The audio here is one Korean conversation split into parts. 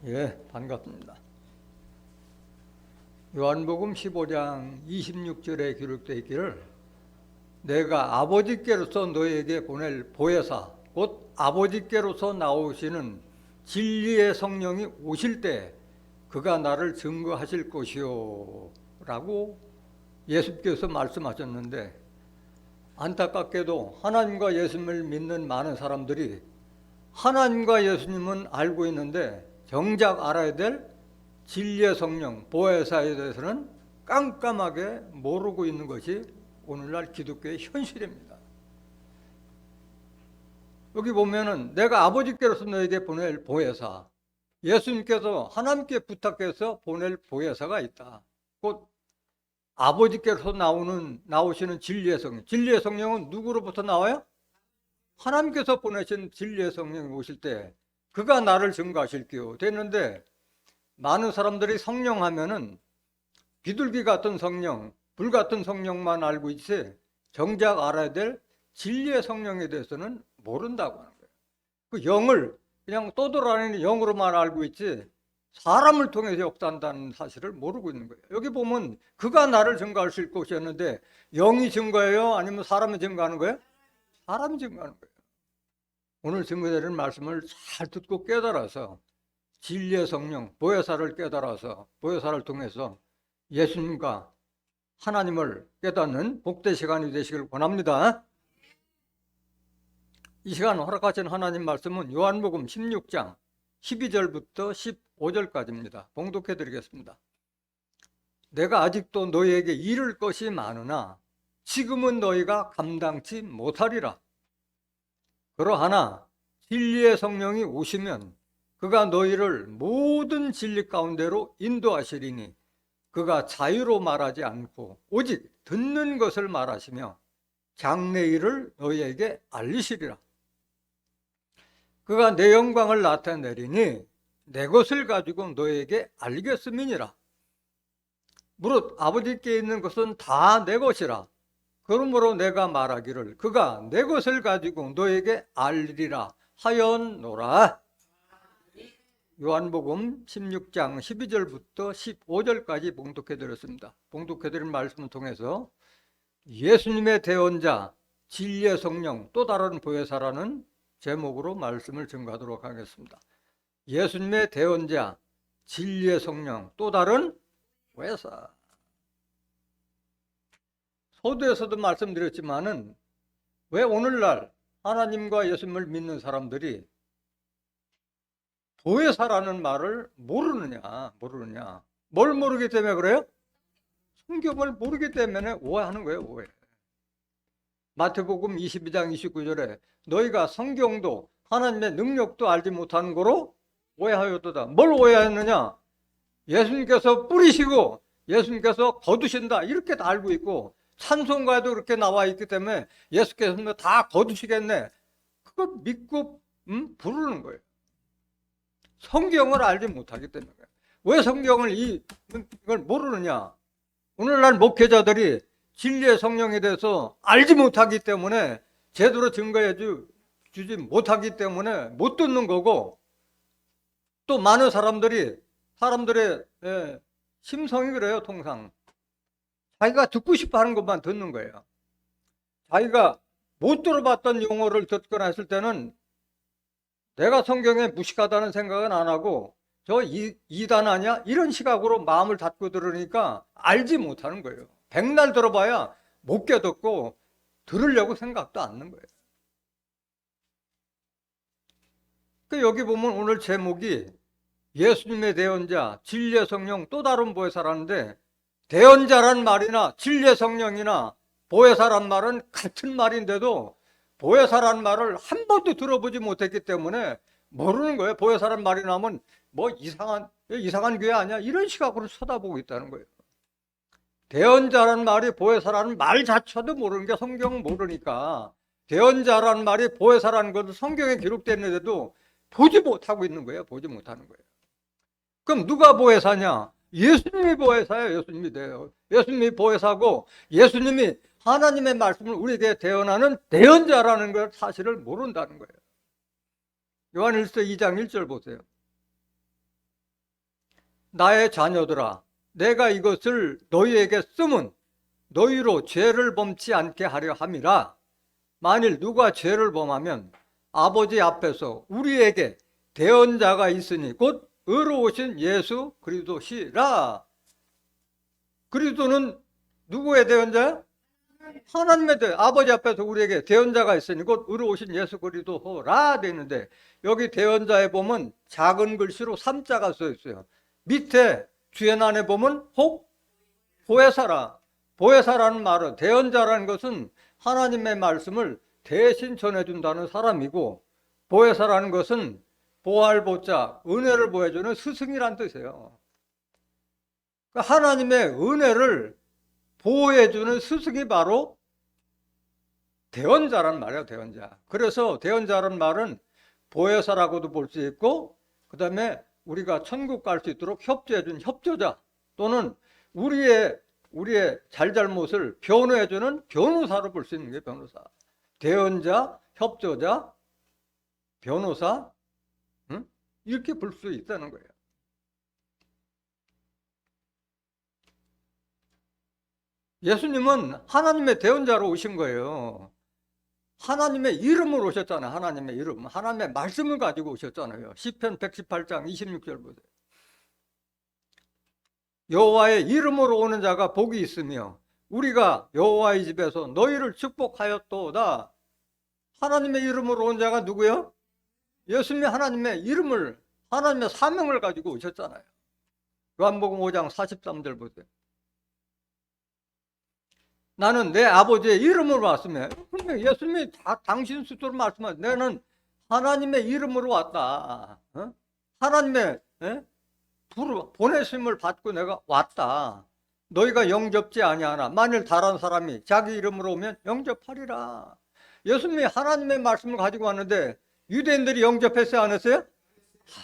예, 반갑습니다. 요한복음 15장 26절에 기록되어 있기를 내가 아버지께로서 너에게 보낼 보혜사 곧 아버지께로서 나오시는 진리의 성령이 오실 때 그가 나를 증거하실 것이요 라고 예수께서 말씀하셨는데, 안타깝게도 하나님과 예수님을 믿는 많은 사람들이 하나님과 예수님은 알고 있는데 정작 알아야 될 진리의 성령, 보혜사에 대해서는 깜깜하게 모르고 있는 것이 오늘날 기독교의 현실입니다. 여기 보면은 내가 아버지께로서 너에게 보낼 보혜사, 예수님께서 하나님께 부탁해서 보낼 보혜사가 있다. 곧 아버지께서 나오시는 진리의 성령. 진리의 성령은 누구로부터 나와요? 하나님께서 보내신 진리의 성령이 오실 때 그가 나를 증거하실게요 됐는데, 많은 사람들이 성령 하면은 비둘기 같은 성령, 불 같은 성령만 알고 있지 정작 알아야 될 진리의 성령에 대해서는 모른다고 하는 거예요. 그 영을 그냥 떠돌아다니는 영으로만 알고 있지 사람을 통해서 역사한다는 사실을 모르고 있는 거예요. 여기 보면 그가 나를 증거하실 것이었는데 영이 증거해요? 아니면 사람이 증거하는 거예요? 사람이 증거하는 거예요. 오늘 증거되는 말씀을 잘 듣고 깨달아서 진리의 성령, 보혜사를 깨달아서 보혜사를 통해서 예수님과 하나님을 깨닫는 복된 시간이 되시길 원합니다. 이 시간 허락하신 하나님 말씀은 요한복음 16장 12절부터 15절까지입니다. 봉독해 드리겠습니다. 내가 아직도 너희에게 이를 것이 많으나 지금은 너희가 감당치 못하리라. 그러하나 진리의 성령이 오시면 그가 너희를 모든 진리 가운데로 인도하시리니 그가 자유로 말하지 않고 오직 듣는 것을 말하시며 장래일을 너희에게 알리시리라. 그가 내 영광을 나타내리니 내 것을 가지고 너희에게 알리겠음이니라. 무릇 아버지께 있는 것은 다 내 것이라. 그러므로 내가 말하기를 그가 내 것을 가지고 너에게 알리리라 하였노라. 요한복음 16장 12절부터 15절까지 봉독해 드렸습니다. 봉독해 드린 말씀을 통해서 예수님의 대언자 진리의 성령 또 다른 보혜사라는 제목으로 말씀을 증거하도록 하겠습니다. 예수님의 대언자 진리의 성령 또 다른 보혜사. 서두에서도 말씀드렸지만은 왜 오늘날 하나님과 예수님을 믿는 사람들이 보혜사라는 말을 모르느냐. 뭘 모르기 때문에 그래요? 성경을 모르기 때문에 오해하는 거예요. 오해. 마태복음 22장 29절에 너희가 성경도 하나님의 능력도 알지 못하는 거로 오해하였도다. 뭘 오해했느냐? 예수님께서 뿌리시고 예수님께서 거두신다 이렇게 다 알고 있고 찬송가에도 그렇게 나와 있기 때문에 예수께서 다 거두시겠네, 그걸 믿고 부르는 거예요. 성경을 알지 못하기 때문에. 왜 성경을 이걸 모르느냐? 오늘날 목회자들이 진리의 성령에 대해서 알지 못하기 때문에 제대로 증거해 주지 못하기 때문에 못 듣는 거고, 또 많은 사람들의 심성이 그래요. 통상 자기가 듣고 싶어 하는 것만 듣는 거예요. 자기가 못 들어봤던 용어를 듣거나 했을 때는 내가 성경에 무식하다는 생각은 안 하고 저 이단 아니야? 이런 시각으로 마음을 닫고 들으니까 알지 못하는 거예요. 백날 들어봐야 못 깨닫고 들으려고 생각도 않는 거예요. 여기 보면 오늘 제목이 예수님의 대언자 진리의 성령 또 다른 보혜사라는데, 대언자란 말이나 진리의 성령이나 보혜사란 말은 같은 말인데도 보혜사란 말을 한 번도 들어보지 못했기 때문에 모르는 거예요. 보혜사란 말이 나오면 뭐 이상한 교회 아니야? 이런 시각으로 쳐다보고 있다는 거예요. 대언자란 말이 보혜사라는 말 자체도 모르는 게 성경은 모르니까 대언자란 말이 보혜사라는 것도 성경에 기록되어 있는데도 보지 못하고 있는 거예요. 보지 못하는 거예요. 그럼 누가 보혜사냐? 예수님이 보혜사예요. 예수님이 보혜사고 예수님이 하나님의 말씀을 우리에게 대언하는 대언자라는 걸 사실을 모른다는 거예요. 요한일서 2장 1절 보세요. 나의 자녀들아, 내가 이것을 너희에게 쓰면 너희로 죄를 범치 않게 하려 함이라. 만일 누가 죄를 범하면 아버지 앞에서 우리에게 대언자가 있으니 곧 의로우신 예수 그리스도시라. 그리스도는 누구의 대언자야? 하나님의 아버지 앞에서 우리에게 대언자가 있으니 곧 의로우신 예수 그리스도라 되는데, 여기 대언자에 보면 작은 글씨로 3자가 써 있어요. 밑에 주연 안에 보면 혹 보혜사라. 보혜사라는 말은, 대언자라는 것은 하나님의 말씀을 대신 전해준다는 사람이고, 보혜사라는 것은 보할 보자, 은혜를 보여주는 스승이란 뜻이에요. 그러니까 하나님의 은혜를 보호해주는 스승이 바로 대언자란 말이에요. 대언자. 그래서 대언자란 말은 보혜사라고도 볼 수 있고, 그 다음에 우리가 천국 갈 수 있도록 협조해준 협조자, 또는 우리의 잘잘못을 변호해주는 변호사로 볼 수 있는 게 변호사. 대언자, 협조자, 변호사, 응? 이렇게 볼 수 있다는 거예요. 예수님은 하나님의 대언자로 오신 거예요. 하나님의 이름으로 오셨잖아요. 하나님의 이름, 하나님의 말씀을 가지고 오셨잖아요. 시편 118장 26절 보세요. 여호와의 이름으로 오는 자가 복이 있으며 우리가 여호와의 집에서 너희를 축복하였도다. 하나님의 이름으로 온 자가 누구요? 예수님이 하나님의 이름을, 하나님의 사명을 가지고 오셨잖아요. 요한복음 5장 43절 보세요. 나는 내 아버지의 이름으로 왔으며, 예수님이 다 당신 스스로 말씀하신, 나는 하나님의 이름으로 왔다. 하나님의 보내심을 받고 내가 왔다. 너희가 영접지 아니하나 만일 다른 사람이 자기 이름으로 오면 영접하리라. 예수님이 하나님의 말씀을 가지고 왔는데 유대인들이 영접했어요? 안 했어요?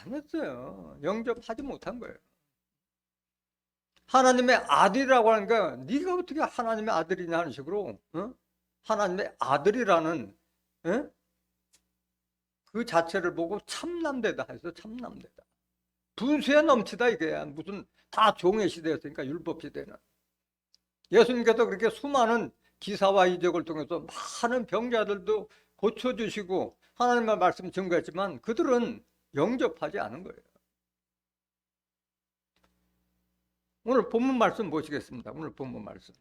안 했어요. 영접하지 못한 거예요. 하나님의 아들이라고 하니까 네가 어떻게 하나님의 아들이냐 하는 식으로, 하나님의 아들이라는 그 자체를 보고 참남되다 해서 참남되다. 분수에 넘치다 이게. 무슨 다 종의 시대였으니까, 율법 시대는. 예수님께서 그렇게 수많은 기사와 이적을 통해서 많은 병자들도 고쳐주시고 하나님의 말씀 증거했지만 그들은 영접하지 않은 거예요. 오늘 본문 말씀 보시겠습니다. 오늘 본문 말씀.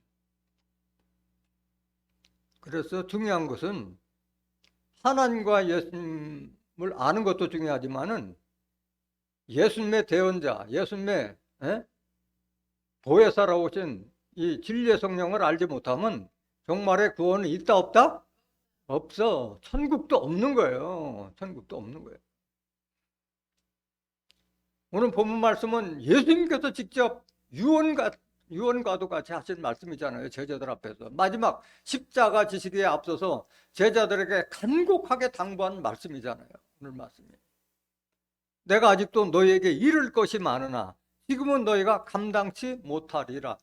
그래서 중요한 것은 하나님과 예수님을 아는 것도 중요하지만은 예수님의 대언자, 예수님의 보혜사라고 오신 이 진리의 성령을 알지 못하면 정말의 구원은 있다 없다? 없어. 천국도 없는 거예요. 천국도 없는 거예요. 오늘 본문 말씀은 예수님께서 직접 유언과도 같이 하신 말씀이잖아요. 제자들 앞에서 마지막 십자가 지시기에 앞서서 제자들에게 간곡하게 당부한 말씀이잖아요. 오늘 말씀이. 내가 아직도 너희에게 이를 것이 많으나 지금은 너희가 감당치 못하리라.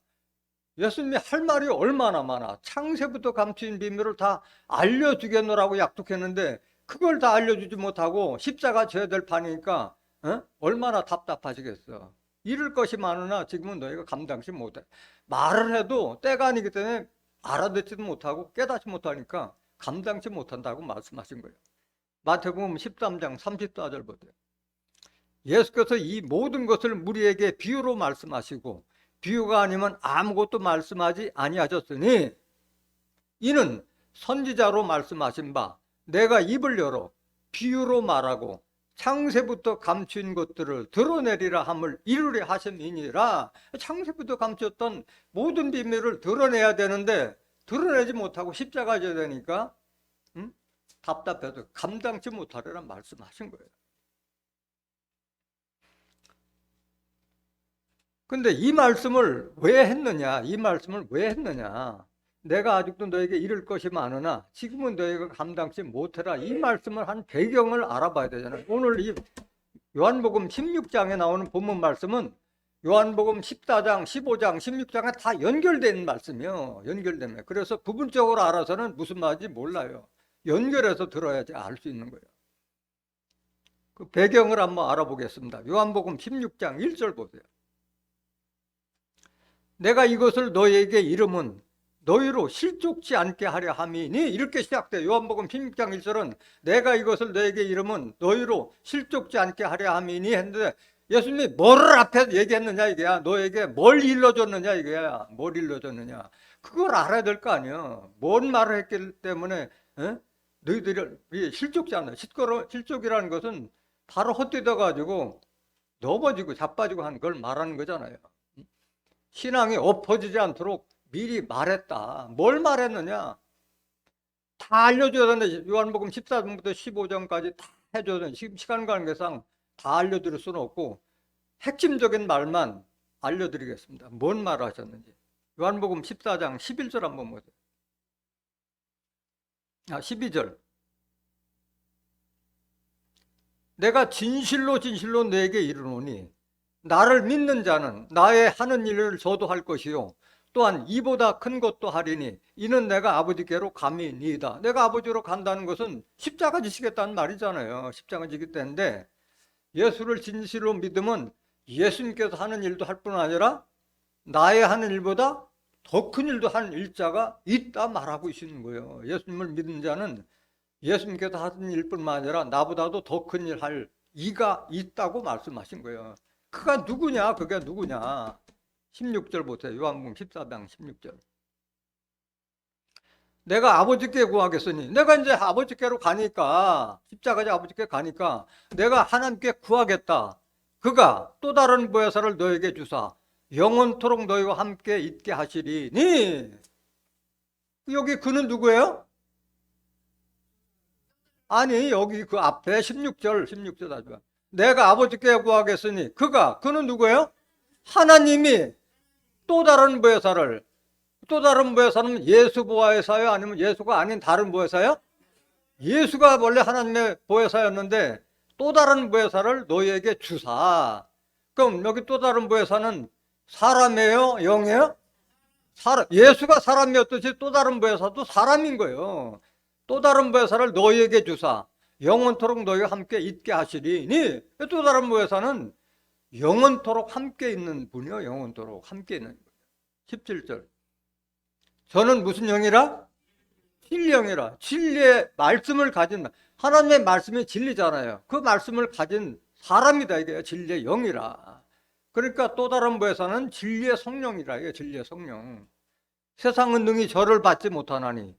예수님이 할 말이 얼마나 많아. 창세부터 감추인 비밀을 다 알려주겠노라고 약속했는데 그걸 다 알려주지 못하고 십자가 져야 될 판이니까 얼마나 답답하시겠어. 이를 것이 많으나 지금은 너희가 감당치 못해. 말을 해도 때가 아니기 때문에 알아듣지도 못하고 깨닫지 못하니까 감당치 못한다고 말씀하신 거예요. 마태복음 13장 34절 보세요. 예수께서 이 모든 것을 무리에게 비유로 말씀하시고 비유가 아니면 아무것도 말씀하지 아니하셨으니 이는 선지자로 말씀하신 바 내가 입을 열어 비유로 말하고 창세부터 감춘 것들을 드러내리라 함을 이루려 하심이니라. 창세부터 감췄던 모든 비밀을 드러내야 되는데 드러내지 못하고 십자가 져야 되니까 답답해서 감당치 못하리라 말씀하신 거예요. 근데 이 말씀을 왜 했느냐? 이 말씀을 왜 했느냐? 내가 아직도 너에게 이를 것이 많으나 지금은 너희가 감당치 못해라. 이 말씀을 한 배경을 알아봐야 되잖아요. 오늘 이 요한복음 16장에 나오는 본문 말씀은 요한복음 14장, 15장, 16장에 다 연결된 말씀이에요. 연결되면. 그래서 부분적으로 알아서는 무슨 말인지 몰라요. 연결해서 들어야지 알 수 있는 거예요. 그 배경을 한번 알아보겠습니다. 요한복음 16장 1절 보세요. 내가 이것을 너희에게 이름은 너희로 실족지 않게 하려 함이니, 이렇게 시작돼. 요한복음 16장 1절은 내가 이것을 너희에게 이름은 너희로 실족지 않게 하려 함이니 했는데, 예수님이 뭐를 앞에 얘기했느냐 이게야. 너에게 뭘 일러줬느냐 이게야. 뭘 일러줬느냐. 그걸 알아야 될 거 아니야. 뭔 말을 했기 때문에 너희들이 실족지 않나. 실족이라는 것은 바로 헛되어 가지고 넘어지고 자빠지고 하는 걸 말하는 거잖아요. 신앙이 엎어지지 않도록 미리 말했다. 뭘 말했느냐? 다 알려줘야 되는데, 요한복음 14장부터 15장까지 다 해줘야 되는데, 지금 시간 관계상 다 알려드릴 수는 없고 핵심적인 말만 알려드리겠습니다. 뭔 말을 하셨는지. 요한복음 14장 11절 한번 보세요. 12절. 내가 진실로 진실로 너에게 이르노니 나를 믿는 자는 나의 하는 일을 저도 할 것이요 또한 이보다 큰 것도 하리니 이는 내가 아버지께로 감이니이다. 내가 아버지로 간다는 것은 십자가 지시겠다는 말이잖아요. 십자가 지겠다는데, 예수를 진실로 믿으면 예수님께서 하는 일도 할 뿐 아니라 나의 하는 일보다 더 큰 일도 하는 일자가 있다 말하고 있는 거예요. 예수님을 믿는 자는 예수님께서 하는 일뿐만 아니라 나보다도 더 큰 일 할 이가 있다고 말씀하신 거예요. 그가 누구냐? 그게 누구냐? 16절 보세요. 요한복음 14장 16절. 내가 아버지께 구하겠으니, 내가 이제 아버지께로 가니까, 십자가지 아버지께 가니까 내가 하나님께 구하겠다. 그가 또 다른 보혜사를 너에게 주사 영원토록 너희와 함께 있게 하시리니. 여기 그는 누구예요? 아니, 여기 그 앞에 16절 하죠. 내가 아버지께 구하겠으니 그는 누구예요? 하나님이 또 다른 보혜사를, 또 다른 보혜사는 예수 보혜사요? 아니면 예수가 아닌 다른 보혜사요? 예수가 원래 하나님의 보혜사였는데 또 다른 보혜사를 너희에게 주사. 그럼 여기 또 다른 보혜사는 사람이에요? 영이에요? 예수가 사람이었듯이 또 다른 보혜사도 사람인 거예요. 또 다른 보혜사를 너희에게 주사 영원토록 너희와 함께 있게 하시리니. 또 다른 보혜사는 영원토록 함께 있는 분이요. 영원토록 함께 있는 분. 17절. 저는 무슨 영이라? 진리영이라. 진리의 말씀을 가진, 하나님의 말씀이 진리잖아요. 그 말씀을 가진 사람이다 이게 진리의 영이라. 그러니까 또 다른 보혜사는 진리의 성령이라. 이게 진리의 성령. 세상은 능히 저를 받지 못하나니.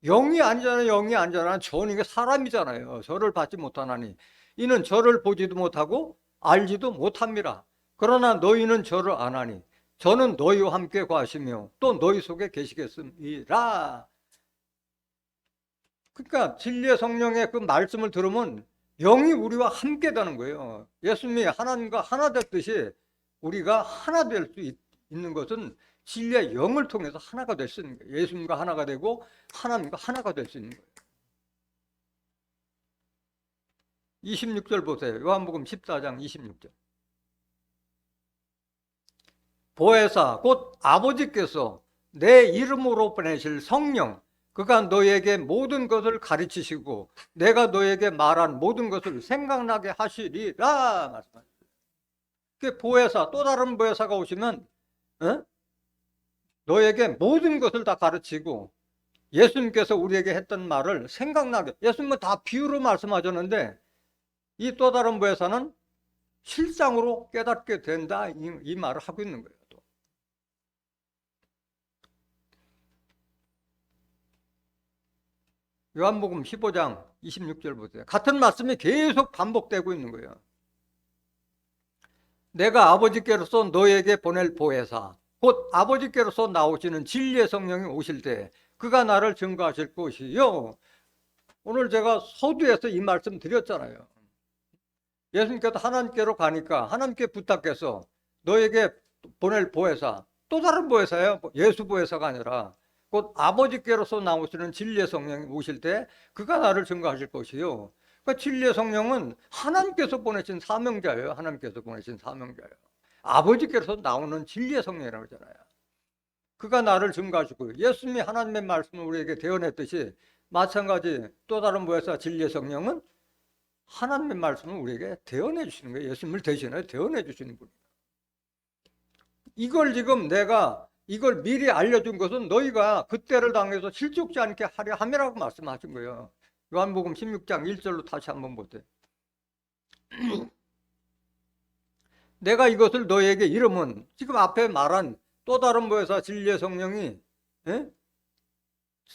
영이 아니잖아요. 영이 아니잖아요. 저는 이게 사람이잖아요. 저를 받지 못하나니 이는 저를 보지도 못하고 알지도 못합니다. 그러나 너희는 저를 아나니 저는 너희와 함께 가시며 또 너희 속에 계시겠습니다. 그러니까 진리의 성령의 그 말씀을 들으면 영이 우리와 함께 되는 거예요. 예수님이 하나님과 하나 됐듯이 우리가 하나 될 수 있는 것은 진리의 영을 통해서 하나가 될 수 있는 거예요. 예수님과 하나가 되고 하나님과 하나가 될 수 있는 거예요. 26절 보세요. 요한복음 14장 26절. 보혜사 곧 아버지께서 내 이름으로 보내실 성령, 그가 너희에게 모든 것을 가르치시고 내가 너희에게 말한 모든 것을 생각나게 하시리라 말씀하셨어요. 그 보혜사, 또 다른 보혜사가 오시면 너에게 모든 것을 다 가르치고 예수님께서 우리에게 했던 말을 생각나게, 예수님은 다 비유로 말씀하셨는데 이 또 다른 보혜사는 실상으로 깨닫게 된다 이 말을 하고 있는 거예요. 또. 요한복음 15장 26절 보세요. 같은 말씀이 계속 반복되고 있는 거예요. 내가 아버지께로서 너에게 보낼 보혜사 곧 아버지께로서 나오시는 진리의 성령이 오실 때 그가 나를 증거하실 것이요. 오늘 제가 서두에서 이 말씀 드렸잖아요. 예수님께서 하나님께로 가니까 하나님께 부탁해서 너에게 보낼 보혜사, 또 다른 보혜사예요. 예수 보혜사가 아니라 곧 아버지께로서 나오시는 진리의 성령이 오실 때 그가 나를 증거하실 것이요. 그러니까 진리의 성령은 하나님께서 보내신 사명자예요. 하나님께서 보내신 사명자예요. 아버지께서 나오는 진리의 성령이라고 하잖아요. 그가 나를 증거하시고 예수님이 하나님의 말씀을 우리에게 대언했듯이 마찬가지 또 다른 보혜사 진리의 성령은 하나님의 말씀을 우리에게 대언해 주시는 거예요. 예수님을 대신해 대언해 주시는 분이에요. 이걸 지금 내가 이걸 미리 알려준 것은 너희가 그때를 당해서 실족지 않게 하려 함이라고 말씀하신 거예요. 요한복음 16장 1절로 다시 한번 보세요. 내가 이것을 너희에게 이름은 지금 앞에 말한 또 다른 보혜사 진리의 성령이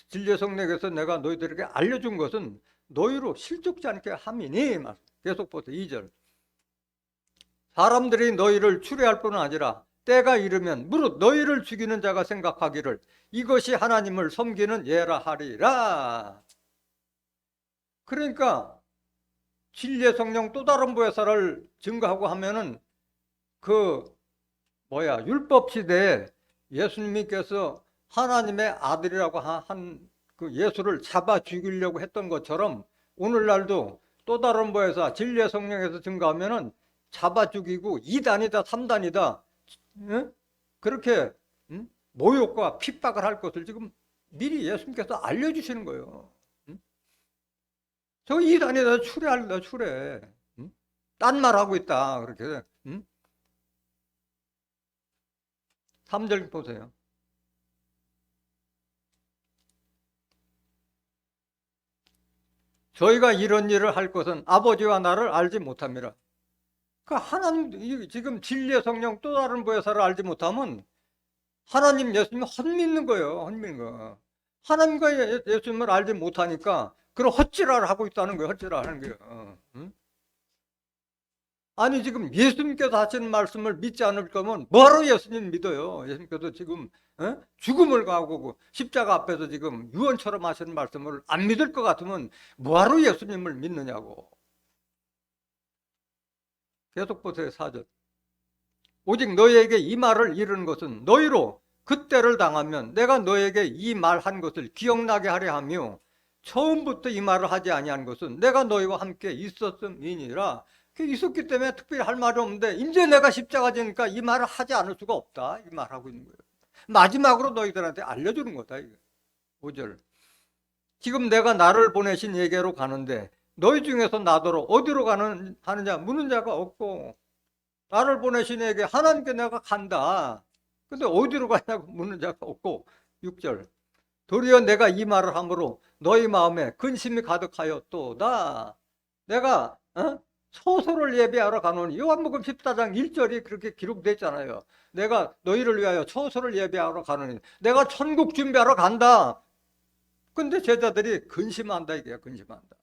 진리의 성령에서 내가 너희들에게 알려준 것은 너희로 실족지 않게 함이니. 계속 보세요. 2절. 사람들이 너희를 추례할 뿐 아니라 때가 이르면 무릇 너희를 죽이는 자가 생각하기를 이것이 하나님을 섬기는 예라 하리라. 그러니까 진리의 성령 또 다른 보혜사를 증거하고 하면은 율법 시대에 예수님께서 하나님의 아들이라고 한 그 예수를 잡아 죽이려고 했던 것처럼 오늘날도 또 다른 보혜사 진리의 성령에서 증거하면은 잡아 죽이고 2단이다 3단이다 그렇게 모욕과 핍박을 할 것을 지금 미리 예수님께서 알려주시는 거예요. 저 2단이다 추례한다 추례. 딴 말하고 있다 그렇게. 3절 보세요. 저희가 이런 일을 할 것은 아버지와 나를 알지 못함이라. 그 하나님 지금 진리의 성령 또 다른 보혜사를 알지 못하면 하나님 예수님을 헛믿는 거예요. 헛믿는 거. 하나님과 예수님을 알지 못하니까 그런 헛지랄을 하고 있다는 거예요. 헛지랄 하는 거예요. 아니 지금 예수님께서 하시는 말씀을 믿지 않을 거면 뭐하러 예수님 믿어요? 예수님께서 지금 죽음을 가고 십자가 앞에서 지금 유언처럼 하시는 말씀을 안 믿을 것 같으면 뭐하러 예수님을 믿느냐고. 계속 보세요. 4절. 오직 너희에게 이 말을 이르는 것은 너희로 그때를 당하면 내가 너희에게 이 말한 것을 기억나게 하려 하며 처음부터 이 말을 하지 아니한 것은 내가 너희와 함께 있었음이니라. 있었기 때문에 특별히 할 말이 없는데 이제 내가 십자가 지니까 이 말을 하지 않을 수가 없다. 이 말하고 있는 거예요. 마지막으로 너희들한테 알려주는 거다. 5절. 지금 내가 나를 보내신 에게로 가는데 너희 중에서 나더러 어디로 하느냐 묻는 자가 없고 나를 보내신 에게 하나님께 내가 간다. 근데 어디로 가냐고 묻는 자가 없고 6절. 도리어 내가 이 말을 함으로 너희 마음에 근심이 가득하였도다. 내가 소설을 예비하러 가노니 요한복음 14장 1절이 그렇게 기록되어 있잖아요. 내가 너희를 위하여 소설을 예비하러 가노니 내가 천국 준비하러 간다. 근데 제자들이 근심한다 이게야. 근심한다.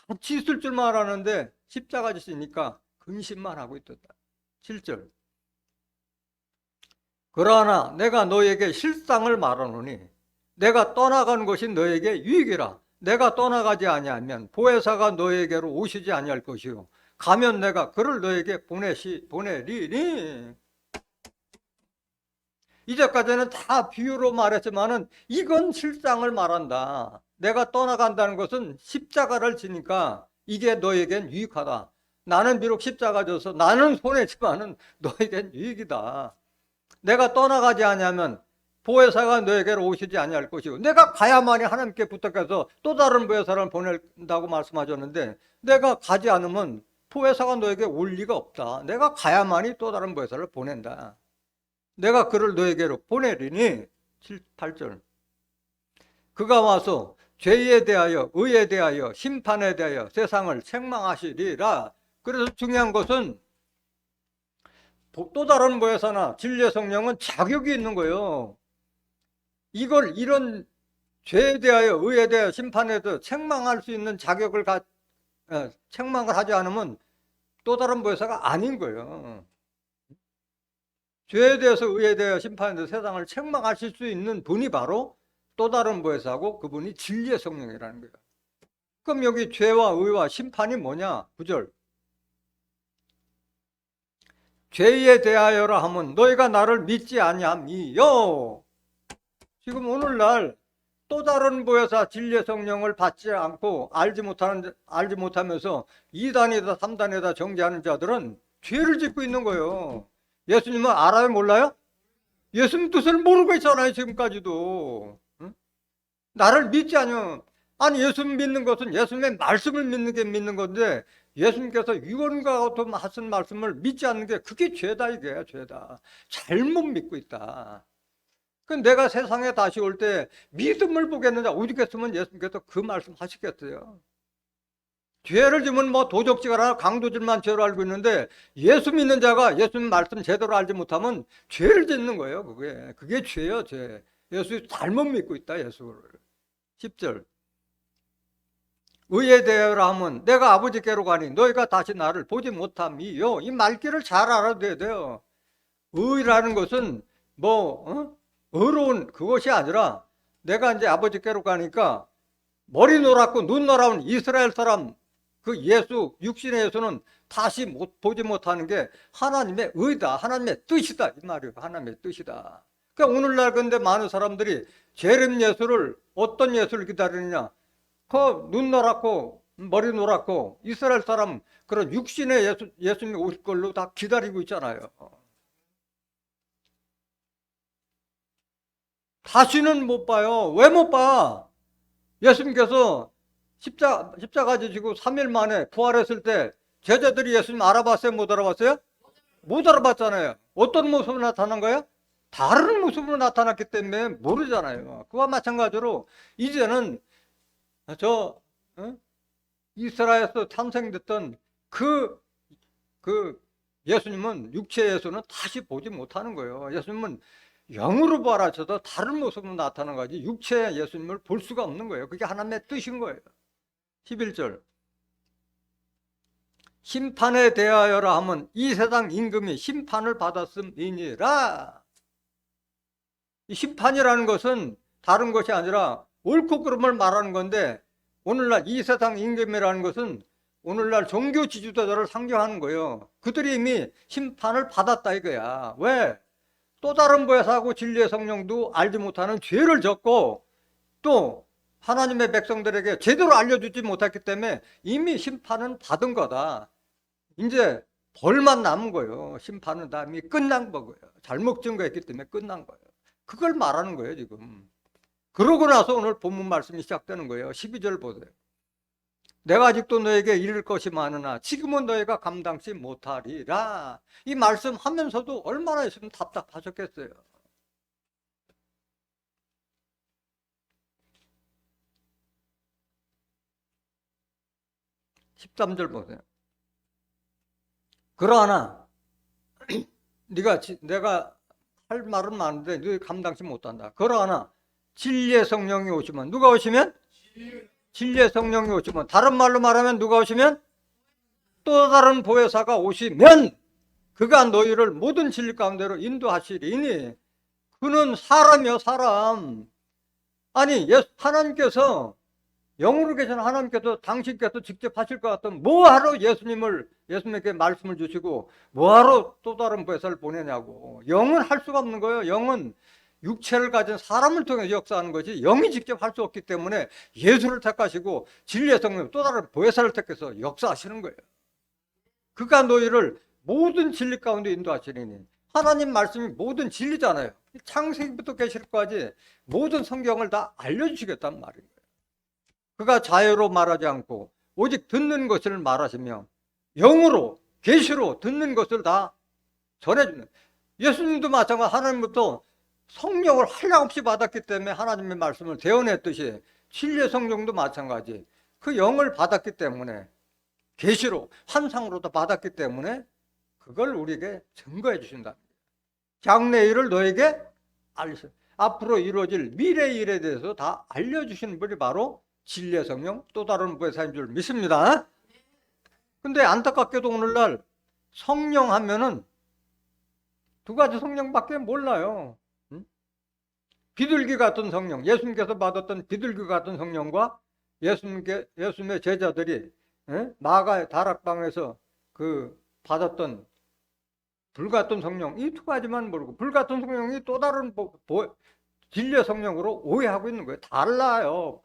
같이 있을 줄만 알았는데 십자가 지시니까 근심만 하고 있었다. 7절. 그러나 내가 너에게 실상을 말하노니 내가 떠나간 것이 너에게 유익이라. 내가 떠나가지 아니하면 보혜사가 너에게로 오시지 아니할 것이요 가면 내가 그를 너에게 보내리니. 이제까지는 다 비유로 말했지만은 이건 실상을 말한다. 내가 떠나간다는 것은 십자가를 지니까 이게 너에겐 유익하다. 나는 비록 십자가 져서 나는 손해지만은 너에겐 유익이다. 내가 떠나가지 아니하면 보혜사가 너에게로 오시지 아니할 것이고 내가 가야만이 하나님께 부탁해서 또 다른 보혜사를 보낸다고 말씀하셨는데 내가 가지 않으면 보혜사가 너에게 올 리가 없다. 내가 가야만이 또 다른 보혜사를 보낸다. 내가 그를 너에게로 보내리니 7, 8절. 그가 와서 죄에 대하여 의에 대하여 심판에 대하여 세상을 책망하시리라. 그래서 중요한 것은 또 다른 보혜사나 진리의 성령은 자격이 있는 거예요. 이런 죄에 대하여 의에 대하여 심판에 대하여 책망할 수 있는 자격을 책망을 하지 않으면 또 다른 보혜사가 아닌 거예요. 죄에 대해서 의에 대하여 심판에 대해서 세상을 책망하실 수 있는 분이 바로 또 다른 보혜사고 그분이 진리의 성령이라는 거예요. 그럼 여기 죄와 의와 심판이 뭐냐? 9절. 죄에 대하여라 하면 너희가 나를 믿지 아니함이요. 지금 오늘날 또 다른 보혜사 진리의 성령을 받지 않고 알지 못하면서 2단이다 3단이다 정죄하는 자들은 죄를 짓고 있는 거예요. 예수님은 알아요 몰라요? 예수님 뜻을 모르고 있잖아요. 지금까지도. 응? 나를 믿지 않으면 아니 예수님 믿는 것은 예수님의 말씀을 믿는 게 믿는 건데 예수님께서 유언과 같은 하신 말씀을 믿지 않는 게 그게 죄다, 이게 죄다. 잘못 믿고 있다. 그 내가 세상에 다시 올 때 믿음을 보겠느냐, 오직 했으면 예수님께서 그 말씀 하시겠어요. 죄를 지면 뭐 도적질하나 강도질만 죄로 알고 있는데, 예수 믿는 자가 예수님 말씀 제대로 알지 못하면 죄를 짓는 거예요. 그게 죄예요, 죄. 예수 잘못 믿고 있다, 예수를. 10절. 의에 대하여라 하면 내가 아버지께로 가니 너희가 다시 나를 보지 못함이요. 이 말귀를 잘 알아둬야 돼요. 의라는 것은 의로운 그것이 아니라, 내가 이제 아버지께로 가니까 머리 노랗고 눈 노라운 이스라엘 사람, 그 예수, 육신의 예수는 다시 보지 못하는 게 하나님의 의다, 하나님의 뜻이다, 이 말이에요. 하나님의 뜻이다. 그러니까 오늘날 근데 많은 사람들이 재림 예수를, 어떤 예수를 기다리느냐, 그 눈 노랗고 머리 노랗고 이스라엘 사람, 그런 육신의 예수님이 오실 걸로 다 기다리고 있잖아요. 다시는 못 봐요. 왜 못 봐? 예수님께서 십자가 지시고 3일 만에 부활했을 때 제자들이 예수님 알아봤어요? 못 알아봤어요? 못 알아봤잖아요. 어떤 모습으로 나타난 거예요? 다른 모습으로 나타났기 때문에 모르잖아요. 그와 마찬가지로 이제는 이스라엘에서 탄생됐던 그 예수님은, 육체 예수는 다시 보지 못하는 거예요. 예수님은 영으로 부활하셔서 다른 모습으로 나타난 거지, 육체의 예수님을 볼 수가 없는 거예요. 그게 하나님의 뜻인 거예요. 11절. 심판에 대하여라 하면 이 세상 임금이 심판을 받았음이니라. 이 심판이라는 것은 다른 것이 아니라 옳고 그름을 말하는 건데, 오늘날 이 세상 임금이라는 것은 오늘날 종교 지주자들을 상징하는 거예요. 그들이 이미 심판을 받았다 이거야. 왜? 또 다른 보혜사하고 진리의 성령도 알지 못하는 죄를 졌고, 또 하나님의 백성들에게 제대로 알려주지 못했기 때문에 이미 심판은 받은 거다. 이제 벌만 남은 거예요. 심판은 다 이미 끝난 거고요. 잘못 증거했기 때문에 끝난 거예요. 그걸 말하는 거예요, 지금. 그러고 나서 오늘 본문 말씀이 시작되는 거예요. 12절 보세요. 내가 아직도 너에게 이를 것이 많으나 지금은 너희가 감당치 못하리라. 이 말씀 하면서도 얼마나 있으면 답답하셨겠어요. 13절 보세요. 그러나 내가 할 말은 많은데 너희 감당치 못한다. 그러나 진리의 성령이 오시면, 누가 오시면? 진리의 성령이 오시면, 다른 말로 말하면 누가 오시면? 또 다른 보혜사가 오시면 그가 너희를 모든 진리 가운데로 인도하시리니. 그는 사람이요, 사람. 아니, 하나님께서, 영으로 계신 하나님께서 당신께서 직접 하실 것 같으면 뭐하러 예수님에게 말씀을 주시고 뭐하러 또 다른 보혜사를 보내냐고. 영은 할 수가 없는 거예요. 영은 육체를 가진 사람을 통해서 역사하는 것이, 영이 직접 할 수 없기 때문에 예수를 택하시고 진리의 성령, 또 다른 보혜사를 택해서 역사하시는 거예요. 그가 너희를 모든 진리 가운데 인도하시리니. 하나님 말씀이 모든 진리잖아요. 창세기부터 계시록까지 모든 성경을 다 알려주시겠다는 말인 거예요. 그가 자유로 말하지 않고 오직 듣는 것을 말하시며 영으로, 계시로 듣는 것을 다 전해주는. 예수님도 마찬가지로 하나님부터 성령을 한량없이 받았기 때문에 하나님의 말씀을 대언했듯이, 진리의 성령도 마찬가지. 그 영을 받았기 때문에, 계시로, 환상으로도 받았기 때문에 그걸 우리에게 증거해 주신다. 장래일을 너에게 알려주세요. 앞으로 이루어질 미래의 일에 대해서 다 알려주시는 분이 바로 진리의 성령, 또 다른 보혜사인 줄 믿습니다. 근데 안타깝게도 오늘날 성령 하면은 두 가지 성령밖에 몰라요. 비둘기 같은 성령, 예수님께서 받았던 비둘기 같은 성령과 예수님의 제자들이 마가의 다락방에서 받았던 불 같은 성령, 이 두 가지만 모르고 불 같은 성령이 또 다른 진리의 성령으로 오해하고 있는 거예요. 달라요.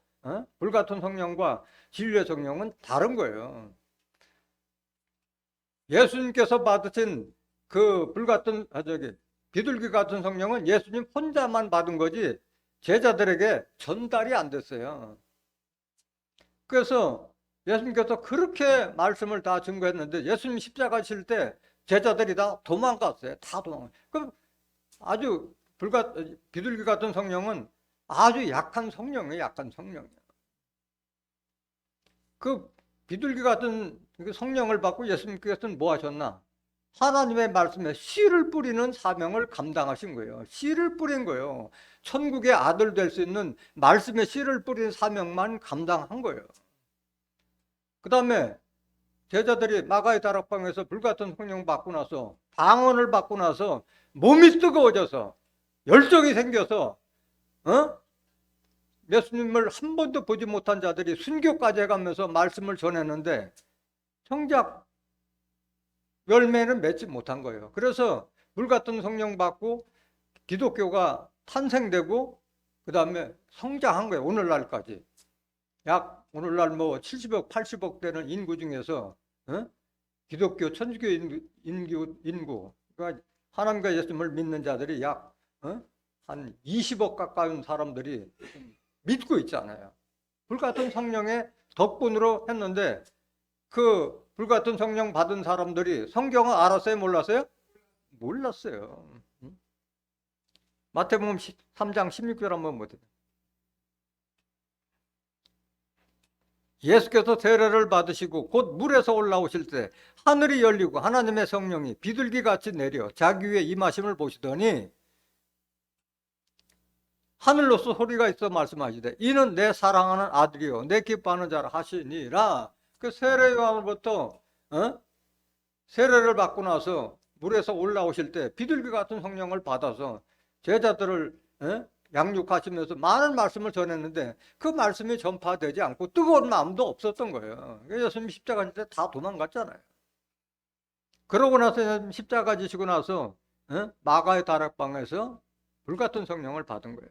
불 같은 성령과 진리의 성령은 다른 거예요. 예수님께서 받으신 그 비둘기 같은 성령은 예수님 혼자만 받은 거지 제자들에게 전달이 안 됐어요. 그래서 예수님께서 그렇게 말씀을 다 증거했는데 예수님 십자가 질 때 제자들이 다 도망갔어요. 다 도망갔어요. 그럼 아주 비둘기 같은 성령은 아주 약한 성령이에요. 약한 성령이에요. 그 비둘기 같은 그 성령을 받고 예수님께서는 뭐 하셨나? 하나님의 말씀에 씨를 뿌리는 사명을 감당하신 거예요. 씨를 뿌린 거예요. 천국의 아들 될 수 있는 말씀에 씨를 뿌리는 사명만 감당한 거예요. 그 다음에 제자들이 마가의 다락방에서 불같은 성령 받고 나서 방언을 받고 나서 몸이 뜨거워져서 열정이 생겨서 예수님을 한 번도 보지 못한 자들이 순교까지 해가면서 말씀을 전했는데 정작 열매는 맺지 못한 거예요. 그래서 불같은 성령 받고 기독교가 탄생되고 그 다음에 성장한 거예요. 오늘날까지. 약 오늘날 뭐 70억, 80억 되는 인구 중에서 기독교, 천주교 인구 그러니까 하나님과 예수님을 믿는 자들이 약 한 20억 가까운 사람들이 믿고 있잖아요. 불같은 성령의 덕분으로 했는데 그 불같은 성령 받은 사람들이 성경을 알았어요? 몰랐어요? 몰랐어요. 마태복음 3장 16절 한번 보세요. 예수께서 세례를 받으시고 곧 물에서 올라오실 때 하늘이 열리고 하나님의 성령이 비둘기같이 내려 자기 위에 임하심을 보시더니 하늘로서 소리가 있어 말씀하시되 이는 내 사랑하는 아들이요 내 기뻐하는 자라 하시니라. 그 세례 요한으로부터 세례를 받고 나서 물에서 올라오실 때 비둘기 같은 성령을 받아서 제자들을 양육하시면서 많은 말씀을 전했는데 그 말씀이 전파되지 않고 뜨거운 마음도 없었던 거예요. 예수님 십자가 질 때 다 도망갔잖아요. 그러고 나서 십자가 지시고 나서 마가의 다락방에서 불같은 성령을 받은 거예요.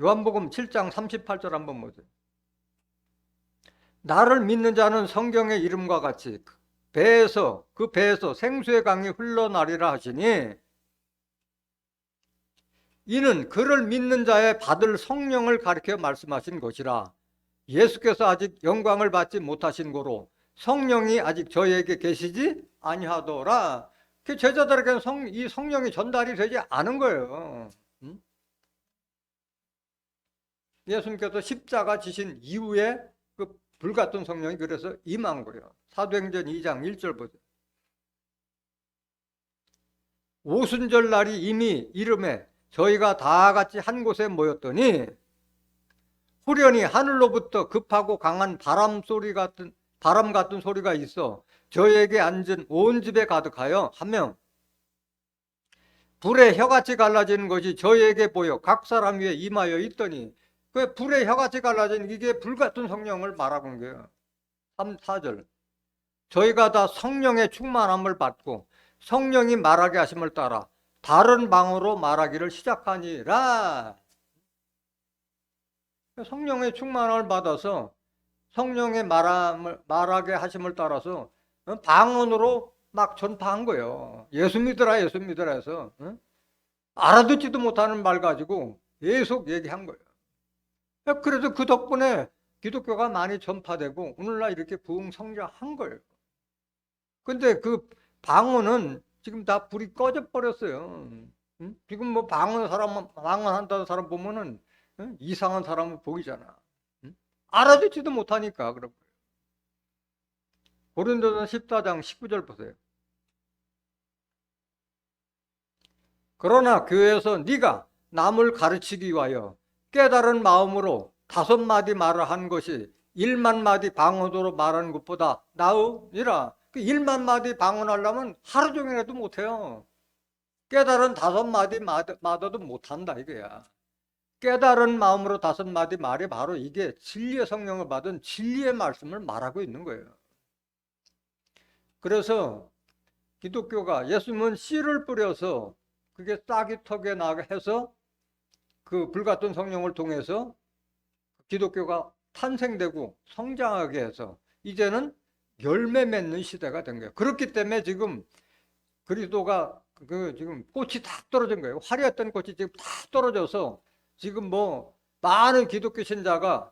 요한복음 7장 38절 한번 보세요. 나를 믿는 자는 성경의 이름과 같이 그 배에서 생수의 강이 흘러나리라 하시니 이는 그를 믿는 자의 받을 성령을 가리켜 말씀하신 것이라. 예수께서 아직 영광을 받지 못하신 고로 성령이 아직 저희에게 계시지 아니하더라. 그 제자들에게는 이 성령이 전달이 되지 않은 거예요. 예수님께서 십자가 지신 이후에 그 불같은 성령이 그래서 임한 거예요. 사도행전 2장 1절 보세요. 오순절 날이 이미 이름에 저희가 다 같이 한 곳에 모였더니 후련히 하늘로부터 급하고 강한 바람 같은 소리가 있어 저희에게 앉은 온 집에 가득하여 하며 불에 혀같이 갈라지는 것이 저희에게 보여 각 사람 위에 임하여 있더니 그 불에 혀같이 갈라진 이게 불같은 성령을 말하는 거예요. 3, 4절 저희가 다 성령의 충만함을 받고 성령이 말하게 하심을 따라 다른 방으로 말하기를 시작하니라. 성령의 충만함을 받아서 성령의 말하게 하심을 따라서 방언으로 막 전파한 거예요. 예수 믿으라 예수 믿으라 해서 알아듣지도 못하는 말 가지고 계속 얘기한 거예요. 그래서 그 덕분에 기독교가 많이 전파되고 오늘날 이렇게 부흥 성장한 거예요. 근데 그 방언은 지금 다 불이 꺼져 버렸어요. 지금 뭐 방언한다는 사람 보면은 이상한 사람을 보이잖아. 알아듣지도 못하니까 그런 거예요. 고린도서 14장 19절 보세요. 그러나 교회에서 네가 남을 가르치기 위하여 깨달은 마음으로 5마디 말을 한 것이 1만 마디 방언으로 말하는 것보다 나으니라. 그 1만 마디 방언하려면 하루 종일해도 못해요. 깨달은 5마디 마다도 못한다 이거야. 깨달은 마음으로 5마디 말이 바로 이게 진리의 성령을 받은 진리의 말씀을 말하고 있는 거예요. 그래서 기독교가 예수님은 씨를 뿌려서 그게 싹이 턱에 나게 해서 그 불같은 성령을 통해서 기독교가 탄생되고 성장하게 해서 이제는 열매 맺는 시대가 된 거예요. 그렇기 때문에 지금 그리스도가 지금 꽃이 다 떨어진 거예요. 화려했던 꽃이 지금 다 떨어져서 지금 뭐 많은 기독교 신자가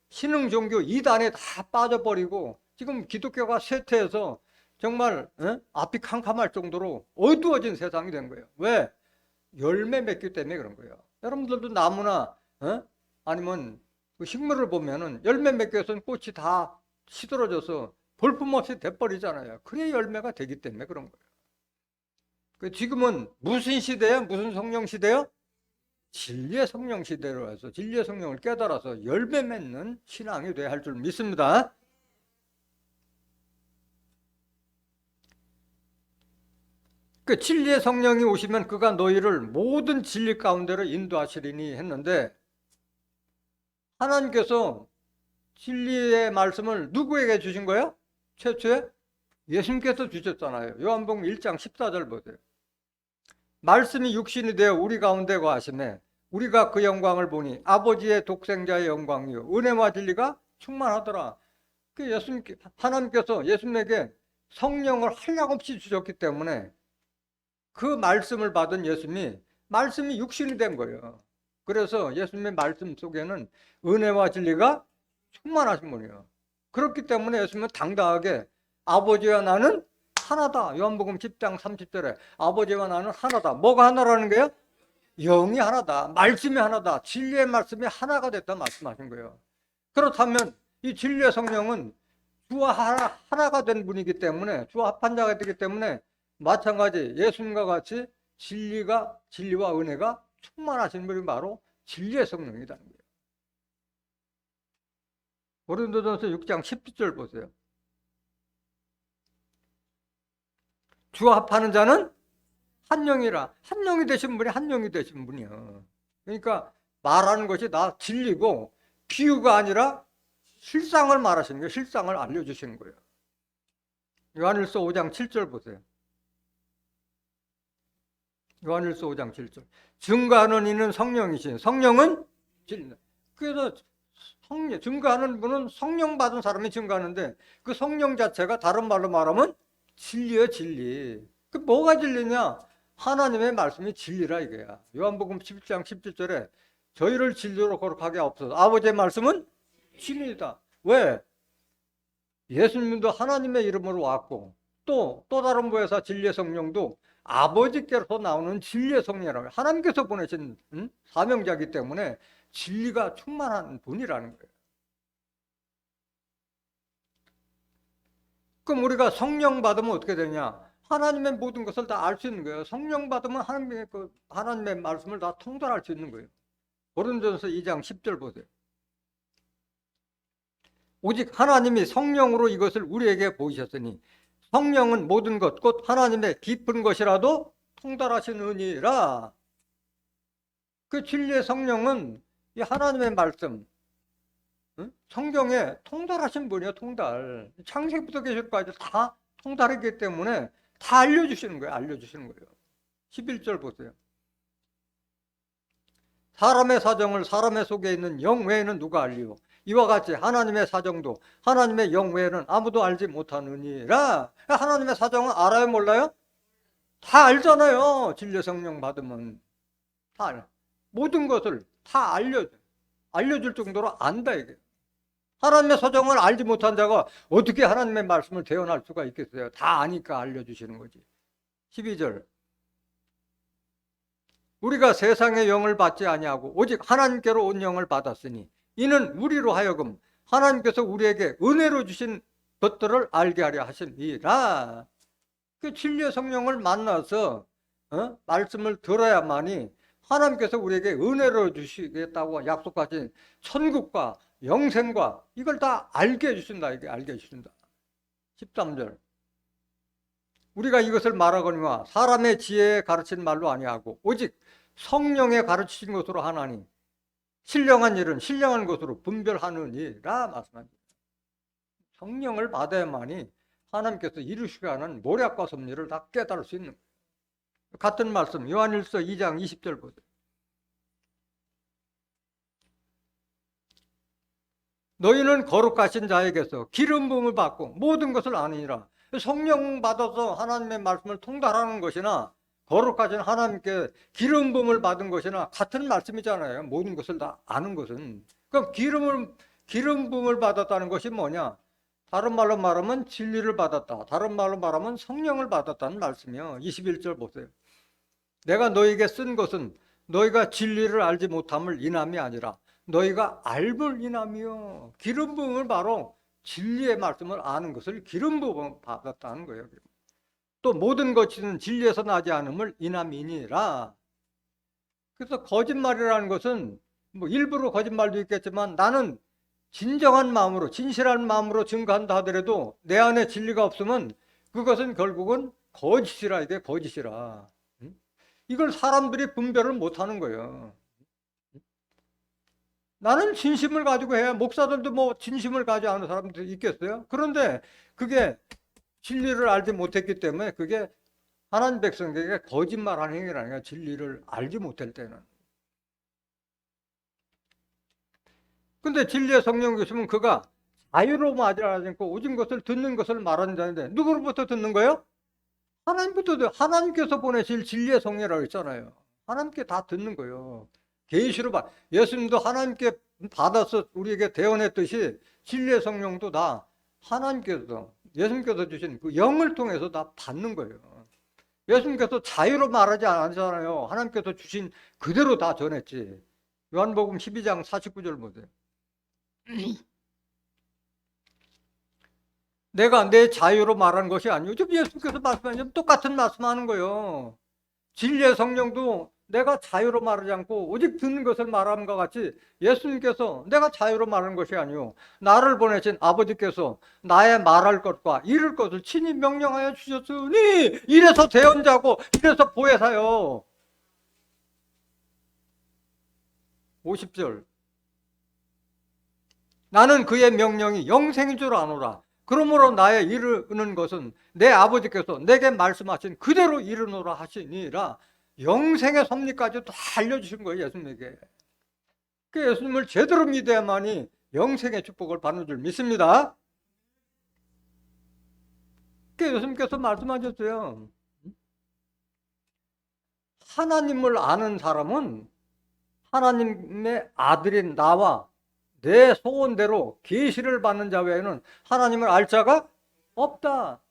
신흥 종교 이단에 다 빠져버리고 지금 기독교가 쇠퇴해서 정말 앞이 캄캄할 정도로 어두워진 세상이 된 거예요. 왜? 열매 맺기 때문에 그런 거예요. 여러분들도 나무나 아니면 그 식물을 보면은 열매 맺기 위해서는 꽃이 다 시들어져서 볼품없이 돼버리잖아요. 그래 열매가 되기 때문에 그런 거예요. 지금은 무슨 시대야? 무슨 성령 시대야? 진리의 성령 시대로 해서 진리의 성령을 깨달아서 열매 맺는 신앙이 돼야 할 줄 믿습니다. 그 진리의 성령이 오시면 그가 너희를 모든 진리 가운데로 인도하시리니 했는데, 하나님께서 진리의 말씀을 누구에게 주신 거예요? 최초에 예수님께서 주셨잖아요. 요한복음 1장 14절 보세요. 말씀이 육신이 되어 우리 가운데 거하시매 우리가 그 영광을 보니 아버지의 독생자의 영광이요 은혜와 진리가 충만하더라. 그 하나님께서 예수님에게 성령을 한량없이 주셨기 때문에 그 말씀을 받은 말씀이 육신이 된 거예요. 그래서 예수님의 말씀 속에는 은혜와 진리가 충만하신 분이에요. 그렇기 때문에 예수님은 당당하게 아버지와 나는 하나다. 요한복음 10장 30절에 아버지와 나는 하나다. 뭐가 하나라는 거예요? 영이 하나다. 말씀이 하나다. 진리의 말씀이 하나가 됐다 말씀하신 거예요. 그렇다면 이 진리의 성령은 주와 하나가 된 분이기 때문에, 주와 합한 자가 되기 때문에 마찬가지 예수님과 같이 진리와 은혜가 충만하신 분이 바로 진리의 성령이라는 거예요. 고린도전서 6장 10절 보세요. 주와 합하는 자는 한 영이라. 한 영이 되신 분이 한 영이 되신 분이요. 그러니까 말하는 것이 다 진리고 비유가 아니라 실상을 말하시는 거예요. 실상을 알려주시는 거예요. 요한일서 5장 7절 보세요. 요한일서 5장 7절. 증거하는 이는 성령이신. 성령은 진리. 그래서 증거하는 분은 성령 받은 사람이 증거하는데 그 성령 자체가 다른 말로 말하면 진리예요, 진리. 그 뭐가 진리냐? 하나님의 말씀이 진리라 이거야. 요한복음 11장 17절에 저희를 진리로 거룩하게 하옵소서. 아버지의 말씀은 진리다. 왜? 예수님도 하나님의 이름으로 왔고 또 다른 부에서 진리의 성령도 아버지께로서 나오는 진리의 성령이라고, 하나님께서 보내신 사명자이기 때문에 진리가 충만한 분이라는 거예요. 그럼 우리가 성령 받으면 어떻게 되냐? 하나님의 모든 것을 다 알 수 있는 거예요. 성령 받으면 하나님의 말씀을 다 통달할 수 있는 거예요. 고린도전서 2장 10절 보세요. 오직 하나님이 성령으로 이것을 우리에게 보이셨으니 성령은 모든 것 곧 하나님의 깊은 것이라도 통달하시느니라. 그 진리의 성령은 이 하나님의 말씀, 성경에 통달하신 분이에요. 통달. 창세기부터 계시까지 다 통달했기 때문에 다 알려주시는 거예요. 알려주시는 거예요. 11절 보세요. 사람의 사정을 사람의 속에 있는 영 외에는 누가 알리요? 이와 같이 하나님의 사정도 하나님의 영 외에는 아무도 알지 못하느니라. 하나님의 사정은 알아요, 몰라요? 다 알잖아요. 진리 성령 받으면 다 알아요. 모든 것을 다 알려줄 정도로 안다 이게. 하나님의 사정을 알지 못한 자가 어떻게 하나님의 말씀을 대언할 수가 있겠어요? 다 아니까 알려주시는 거지. 12절. 우리가 세상의 영을 받지 아니하고 오직 하나님께로 온 영을 받았으니 이는 우리로 하여금 하나님께서 우리에게 은혜로 주신 것들을 알게 하려 하심이라. 그 진리의 성령을 만나서 말씀을 들어야만이 하나님께서 우리에게 은혜로 주시겠다고 약속하신 천국과 영생과 이걸 다 알게 해주신다. 이게 알게 해주신다. 13절. 우리가 이것을 말하거니와 사람의 지혜에 가르친 말로 아니하고 오직 성령에 가르치신 것으로 하나니 신령한 일은 신령한 것으로 분별하느니라 말씀합니다. 성령을 받아야만이 하나님께서 이루시게 하는 모략과 섭리를 다 깨달을 수 있는 거예요. 같은 말씀 요한일서 2장 20절 보세요. 너희는 거룩하신 자에게서 기름 부음을 받고 모든 것을 아느니라. 성령 받아서 하나님의 말씀을 통달하는 것이나 거룩하신 하나님께 기름 부음을 받은 것이나 같은 말씀이잖아요. 모든 것을 다 아는 것은. 그럼 기름 부음을 받았다는 것이 뭐냐? 다른 말로 말하면 진리를 받았다. 다른 말로 말하면 성령을 받았다는 말씀이요. 21절 보세요. 내가 너에게 쓴 것은 너희가 진리를 알지 못함을 인함이 아니라 너희가 알을 인함이요. 기름 부음을 바로 진리의 말씀을 아는 것을 기름 부음을 받았다는 거예요. 또 모든 것은 진리에서 나지 않음을 인함이니라. 그래서 거짓말이라는 것은 뭐 일부러 거짓말도 있겠지만 나는 진정한 마음으로 진실한 마음으로 증거한다 하더라도 내 안에 진리가 없으면 그것은 결국은 거짓이라. 이게 거짓이라. 이걸 사람들이 분별을 못하는 거예요. 나는 진심을 가지고 해야, 목사들도 뭐 진심을 가지고 하는 사람도 있겠어요? 그런데 그게 진리를 알지 못했기 때문에 그게 하나님 백성에게 거짓말하는 행위라는 거예요. 진리를 알지 못할 때는. 근데 진리의 성령 계시면 그가 자유로 말하지 않고 오직 것을 듣는 것을 말하는 자인데 누구로부터 듣는 거예요? 하나님부터. 하나님께서 보내실 진리의 성령이라고 했잖아요. 하나님께 다 듣는 거예요. 계시로 예수님도 하나님께 받아서 우리에게 대언했듯이 진리의 성령도 다 하나님께서, 예수님께서 주신 그 영을 통해서 다 받는 거예요. 예수님께서 자유로 말하지 않았잖아요. 하나님께서 주신 그대로 다 전했지. 요한복음 12장 49절 보세요. 내가 내 자유로 말하는 것이 아니고 지금 예수님께서 말씀하시면 똑같은 말씀하는 거예요. 진리의 성령도 내가 자유로 말하지 않고 오직 듣는 것을 말함과 같이 예수님께서 내가 자유로 말하는 것이 아니요 나를 보내신 아버지께서 나의 말할 것과 이룰 것을 친히 명령하여 주셨으니 이래서 대언자고 이래서 보혜사요. 50절. 나는 그의 명령이 영생인 줄 아노라. 그러므로 나의 이르는 것은 내 아버지께서 내게 말씀하신 그대로 이르노라 하시니라. 영생의 섭리까지 다 알려주신 거예요. 예수님에게. 그 예수님을 제대로 믿어야만이 영생의 축복을 받는 줄 믿습니다. 그 예수님께서 말씀하셨어요. 하나님을 아는 사람은 하나님의 아들인 나와 내 소원대로 계시를 받는 자 외에는 하나님을 알 자가 없다.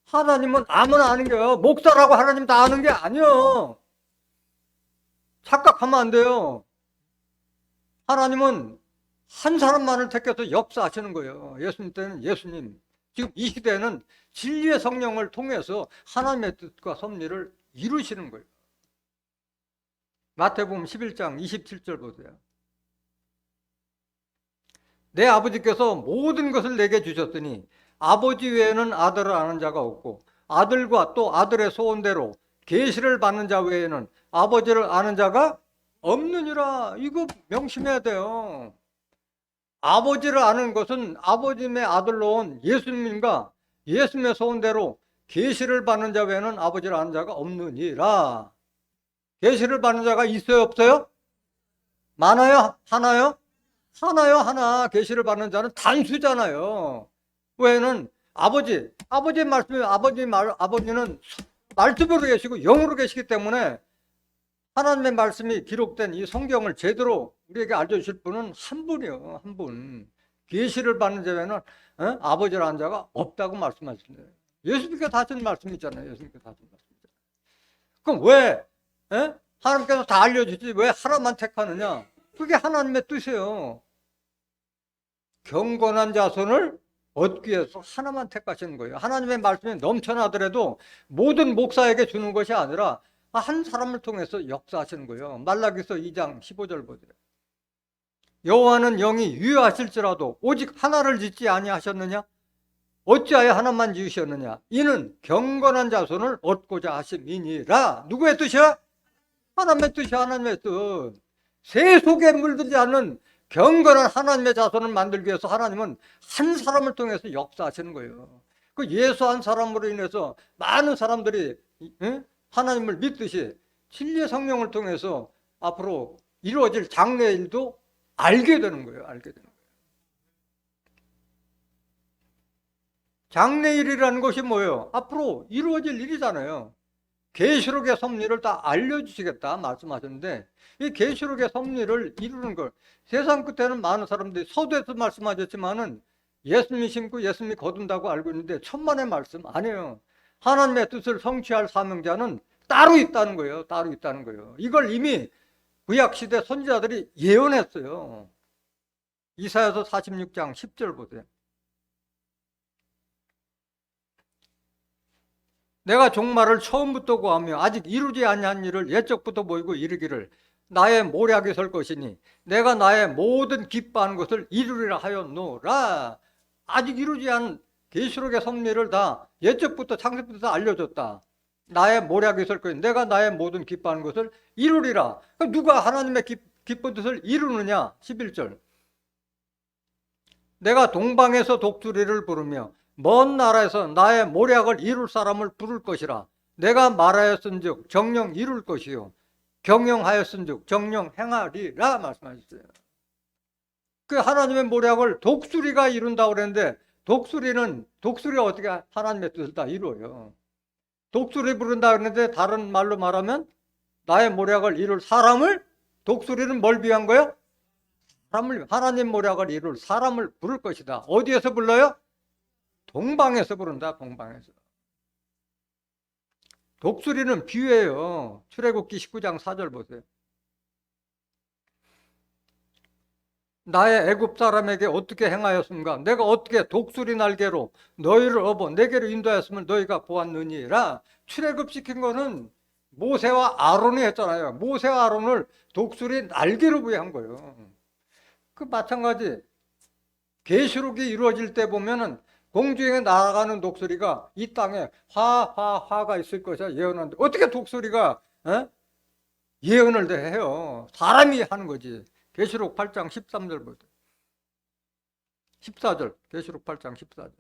하나님은 아무나 아는 거예요. 목사라고 하나님 다 아는 게 아니에요. 착각하면 안 돼요. 하나님은 한 사람만을 택해서 역사하시는 거예요. 예수님 때는 예수님, 지금 이 시대는 진리의 성령을 통해서 하나님의 뜻과 섭리를 이루시는 거예요. 마태복음 11장 27절 보세요. 내 아버지께서 모든 것을 내게 주셨으니 아버지 외에는 아들을 아는 자가 없고 아들과 또 아들의 소원대로 계시를 받는 자 외에는 아버지를 아는 자가 없느니라. 이거 명심해야 돼요. 아버지를 아는 것은 아버님의 아들로 온 예수님과 예수님의 소원대로 계시를 받는 자 외에는 아버지를 아는 자가 없느니라. 계시를 받는 자가 있어요, 없어요? 많아요? 하나요? 하나요, 하나. 계시를 받는 자는 단수잖아요. 왜는 아버지의 말씀이 아버지는 말씀으로 계시고 영으로 계시기 때문에 하나님의 말씀이 기록된 이 성경을 제대로 우리에게 알려주실 분은 한 분이요, 한 분. 계시를 받는 자에는 아버지라는 자가 없다고 말씀하시네요. 예수님께서 하신 말씀 있잖아요. 예수님께서 하신 말씀 있잖아요. 그럼 왜 하나님께서 다 알려주지 왜 하나만 택하느냐? 그게 하나님의 뜻이에요. 경건한 자손을 얻기 위해서 하나만 택하시는 거예요. 하나님의 말씀이 넘쳐나더라도 모든 목사에게 주는 것이 아니라 한 사람을 통해서 역사하시는 거예요. 말라기서 2장 15절 보세요. 여호와는 영이 유효하실지라도 오직 하나를 짓지 아니하셨느냐? 어찌하여 하나만 지으셨느냐? 이는 경건한 자손을 얻고자 하심이니라. 누구의 뜻이야? 하나님의 뜻이야. 하나님의 뜻. 세속에 물들지 않는 경건한 하나님의 자손을 만들기 위해서 하나님은 한 사람을 통해서 역사하시는 거예요. 그 예수 한 사람으로 인해서 많은 사람들이 하나님을 믿듯이 진리의 성령을 통해서 앞으로 이루어질 장래의 일도 알게 되는 거예요. 알게 되는 거예요. 장래일이라는 것이 뭐예요? 앞으로 이루어질 일이잖아요. 계시록의 섭리를 다 알려주시겠다 말씀하셨는데, 이 계시록의 섭리를 이루는 걸 세상 끝에는 많은 사람들이 서두에서 말씀하셨지만은 예수님이 심고 예수님이 거둔다고 알고 있는데 천만의 말씀 아니에요. 하나님의 뜻을 성취할 사명자는 따로 있다는 거예요. 따로 있다는 거예요. 이걸 이미 구약시대 선지자들이 예언했어요. 이사야서 46장 10절 보세요. 내가 종말을 처음부터 구하며 아직 이루지 아니한 일을 옛적부터 보이고 이르기를 나의 모략이 설 것이니 내가 나의 모든 기뻐하는 것을 이루리라 하였노라. 아직 이루지 않은 계시록의 섭리를 다 옛적부터 창세부터 다 알려줬다. 나의 모략이 설 것이니 내가 나의 모든 기뻐하는 것을 이루리라. 그럼 누가 하나님의 기쁜 뜻을 이루느냐? 11절. 내가 동방에서 독수리를 부르며 먼 나라에서 나의 모략을 이룰 사람을 부를 것이라. 내가 말하였은즉 정령 이룰 것이요 경영하였은즉 정령 행하리라 말씀하셨어요. 그 하나님의 모략을 독수리가 이룬다고 그랬는데 독수리가 어떻게 하나님의 뜻을 다 이루어요. 독수리 부른다 그랬는데 다른 말로 말하면 나의 모략을 이룰 사람을, 독수리는 뭘 위한 거예요? 하나님 모략을 이룰 사람을 부를 것이다. 어디에서 불러요? 동방에서 부른다. 동방에서. 독수리는 비유예요. 출애굽기 19장 4절 보세요. 나의 애굽 사람에게 어떻게 행하였습니까? 내가 어떻게 독수리 날개로 너희를 업어 내게로 인도하였음을 너희가 보았느니라. 출애굽시킨 거는 모세와 아론이 했잖아요. 모세와 아론을 독수리 날개로 부여한 거예요. 그 마찬가지 계시록이 이루어질 때 보면은 공중에 날아가는 독수리가 이 땅에 화가 있을 것이야 예언하는데 어떻게 독수리가 예언을 해요? 사람이 하는 거지. 계시록 8장 13절부터 14절. 계시록 8장 14절.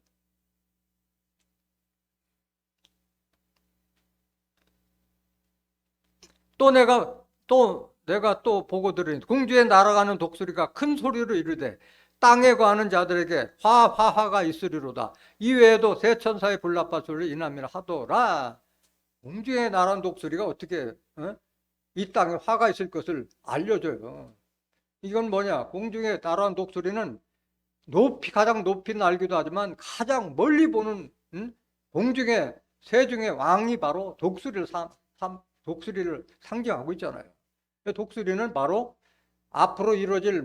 내가 또 보고 들으니 공중에 날아가는 독수리가 큰 소리로 이르되 땅에 거하는 자들에게 화가 있으리로다. 이외에도 새 천사의 불나파 소리를 인함이라 하더라. 공중에 날아가는 독수리가 어떻게 이 땅에 화가 있을 것을 알려줘요. 이건 뭐냐? 공중에 날아가는 독수리는 가장 높이 날기도 하지만 가장 멀리 보는 공중에 새 중에 왕이 바로 독수리를 상징하고 있잖아요. 독수리는 바로 앞으로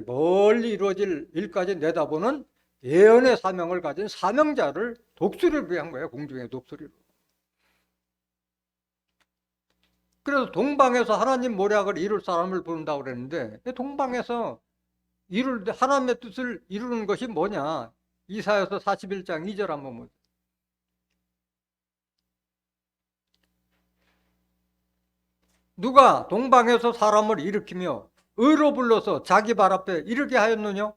멀리 이루어질 일까지 내다보는 예언의 사명을 가진 사명자를 독수리를 위한 거예요. 공중의 독수리로. 그래서 동방에서 하나님 모략을 이룰 사람을 부른다고 그랬는데 동방에서 하나님의 뜻을 이루는 것이 뭐냐? 이사야서 41장 2절 한번 보세요. 누가 동방에서 사람을 일으키며 의로 불러서 자기 발 앞에 이르게 하였느냐?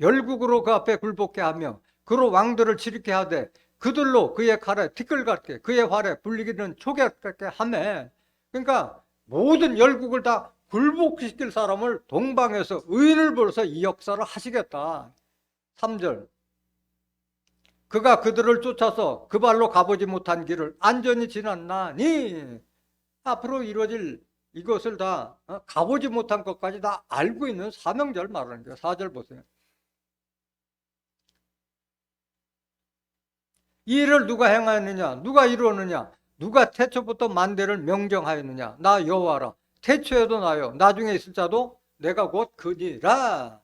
열국으로 그 앞에 굴복케 하며 그로 왕들을 치르게 하되 그들로 그의 칼에 티끌같게 그의 활에 불리기는 초계같게 하매. 그러니까 모든 열국을 다 굴복시킬 사람을 동방에서 의인을 불러서 이 역사를 하시겠다. 3절. 그가 그들을 쫓아서 그 발로 가보지 못한 길을 안전히 지났나니. 앞으로 이루어질 이것을 다 가보지 못한 것까지 다 알고 있는 사명자를 말하는 거예요. 4절 보세요. 이 일을 누가 행하였느냐? 누가 이루었느냐? 누가 태초부터 만대를 명정하였느냐? 나 여호와라. 태초에도 나요. 나중에 있을 자도 내가 곧 그니라.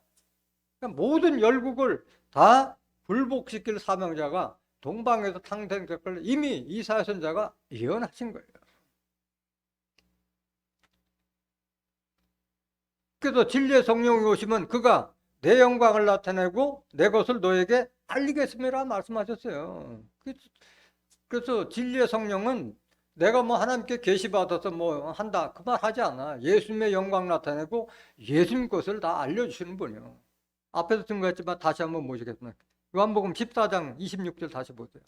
그러니까 모든 열국을 다 굴복시킬 사명자가 동방에서 탄생될 걸 이미 이사야 선지자가 예언하신 거예요. 그래서 진리의 성령이 오시면 그가 내 영광을 나타내고 내 것을 너에게 알리겠습니다 말씀하셨어요. 그래서 진리의 성령은 내가 뭐 하나님께 계시받아서 뭐 한다 그 말 하지 않아. 예수님의 영광 나타내고 예수님 것을 다 알려주시는 분이에요. 앞에서 증거했지만 다시 한번 모시겠습니다. 요한복음 14장 26절 다시 보세요.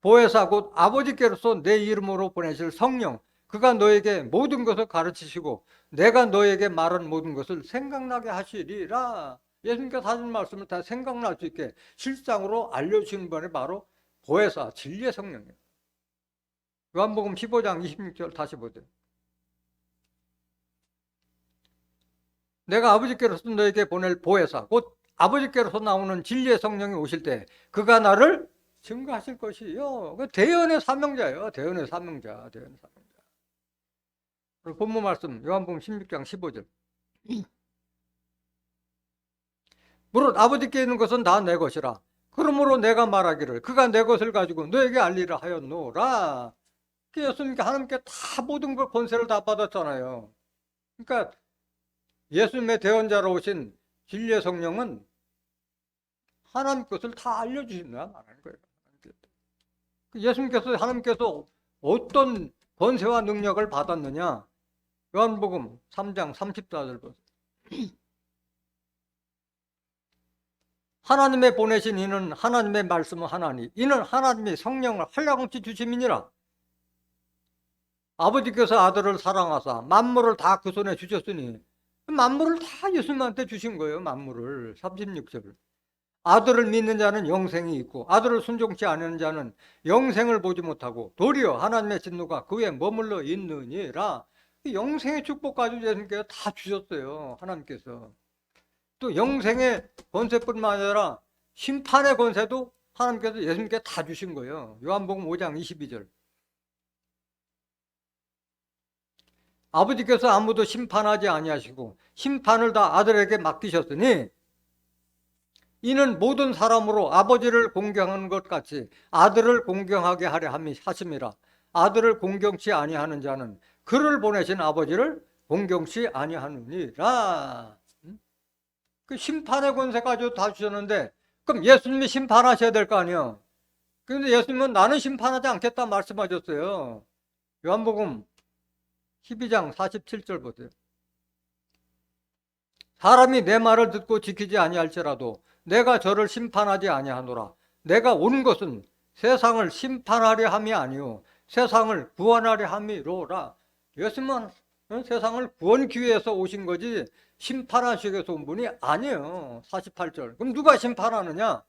보혜사 곧 아버지께로서 내 이름으로 보내실 성령 그가 너에게 모든 것을 가르치시고 내가 너에게 말한 모든 것을 생각나게 하시리라. 예수님께서 하신 말씀을 다 생각날 수 있게 실상으로 알려주시는 분이 바로 보혜사 진리의 성령이에요. 요한복음 15장 26절 다시 보세요. 내가 아버지께로서 너에게 보낼 보혜사 곧 아버지께로서 나오는 진리의 성령이 오실 때 그가 나를 증거하실 것이요. 그 대언의 사명자예요. 대언의 사명자. 대언의 사명자. 그리고 본문 말씀 요한복음 16장 15절. 무릇 아버지께 있는 것은 다 내 것이라. 그러므로 내가 말하기를 그가 내 것을 가지고 너에게 알리라 하였노라. 예수님께 하나님께 다 모든 걸 권세를 다 받았잖아요. 그러니까 예수님의 대언자로 오신 진리의 성령은 하나님 것을 다 알려주신다 말하는 거예요. 예수님께서 하나님께서 어떤 권세와 능력을 받았느냐? 요한복음 3장 34절 보세요. 하나님의 보내신 이는 하나님의 말씀은 하나니 이는 하나님이 성령을 한량없이 주심이니라. 아버지께서 아들을 사랑하사 만물을 다 그 손에 주셨으니 만물을 다 예수님한테 주신 거예요. 만물을. 36절. 아들을 믿는 자는 영생이 있고 아들을 순종치 않는 자는 영생을 보지 못하고 도리어 하나님의 진노가 그에 머물러 있느니라. 영생의 축복까지 예수님께서 다 주셨어요. 하나님께서. 또 영생의 권세뿐만 아니라 심판의 권세도 하나님께서 예수님께 다 주신 거예요. 요한복음 5장 22절. 아버지께서 아무도 심판하지 아니하시고 심판을 다 아들에게 맡기셨으니 이는 모든 사람으로 아버지를 공경하는 것 같이 아들을 공경하게 하려 하심이라. 아들을 공경치 아니하는 자는 그를 보내신 아버지를 공경치 아니하느니라. 그 심판의 권세까지 다 주셨는데 그럼 예수님이 심판하셔야 될 거 아니에요. 그런데 예수님은 나는 심판하지 않겠다 말씀하셨어요. 요한복음 12장 47절 보세요. 사람이 내 말을 듣고 지키지 아니할지라도 내가 저를 심판하지 아니하노라. 내가 온 것은 세상을 심판하려 함이 아니요 세상을 구원하려 함이로라. 예수님은 세상을 구원하기 위해서 오신 거지 심판하시기 위해서 온 분이 아니에요. 48절. 그럼 누가 심판하느냐?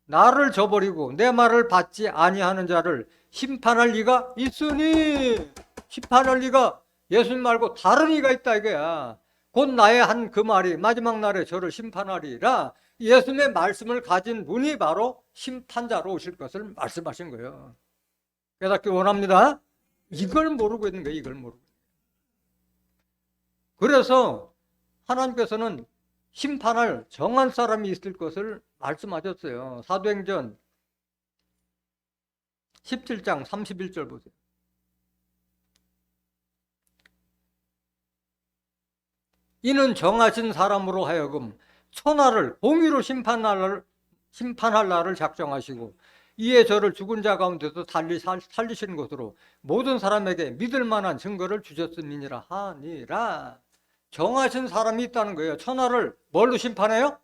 나를 저버리고 내 말을 받지 아니하는 자를 심판할 리가 있으니. 심판할 리가 예수님 말고 다른 이가 있다 이거야. 곧 나의 한 그 말이 마지막 날에 저를 심판하리라. 예수님의 말씀을 가진 분이 바로 심판자로 오실 것을 말씀하신 거예요. 깨닫기 원합니다. 이걸 모르고 있는 거예요. 이걸 모르고. 그래서 하나님께서는 심판할 정한 사람이 있을 것을 말씀하셨어요. 사도행전 17장 31절 보세요. 이는 정하신 사람으로 하여금 천하를 공의로 심판할 날을 작정하시고 이에 저를 죽은 자 가운데서 살리시는 것으로 모든 사람에게 믿을 만한 증거를 주셨음이니라 하니라. 정하신 사람이 있다는 거예요. 천하를 뭘로 심판해요?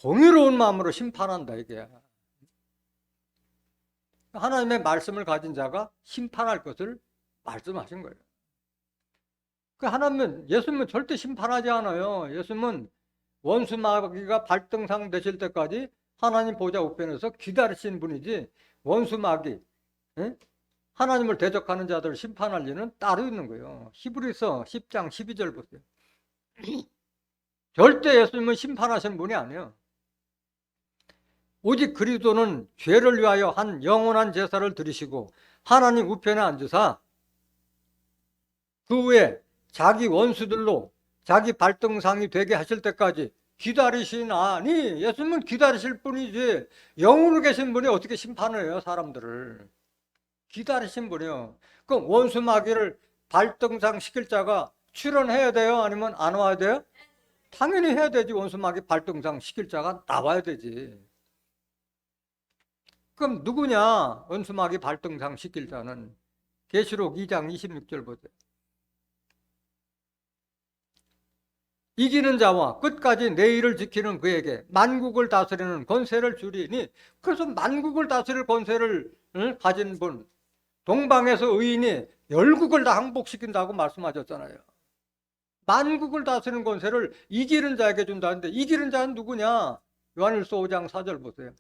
공의로운 마음으로 심판한다 이게. 하나님의 말씀을 가진 자가 심판할 것을 말씀하신 거예요. 그 하나님은 예수님은 절대 심판하지 않아요. 예수님은 원수 마귀가 발등상 되실 때까지 하나님 보좌 우편에서 기다리신 분이지 원수 마귀 하나님을 대적하는 자들을 심판할 리는 따로 있는 거예요. 히브리서 10장 12절 보세요. 절대 예수님은 심판하신 분이 아니에요. 오직 그리스도는 죄를 위하여 한 영원한 제사를 드리시고 하나님 우편에 앉으사 그 후에 자기 원수들로 자기 발등상이 되게 하실 때까지 기다리시나니. 예수님은 기다리실 분이지 영으로 계신 분이 어떻게 심판을 해요? 사람들을 기다리신 분이요. 그럼 원수 마귀를 발등상 시킬 자가 출연해야 돼요? 아니면 안 와야 돼요? 당연히 해야 되지. 원수 마귀 발등상 시킬 자가 나와야 되지. 그럼 누구냐? 원수 마귀 발등상 시킬 자는 계시록 2장 26절 보세요. 이기는 자와 끝까지 내 일을 지키는 그에게 만국을 다스리는 권세를 주리니. 그래서 만국을 다스릴 권세를 가진 분, 동방에서 의인이 열국을 다 항복시킨다고 말씀하셨잖아요. 만국을 다스리는 권세를 이기는 자에게 준다는데 이기는 자는 누구냐? 요한일서 5장 4절 보세요.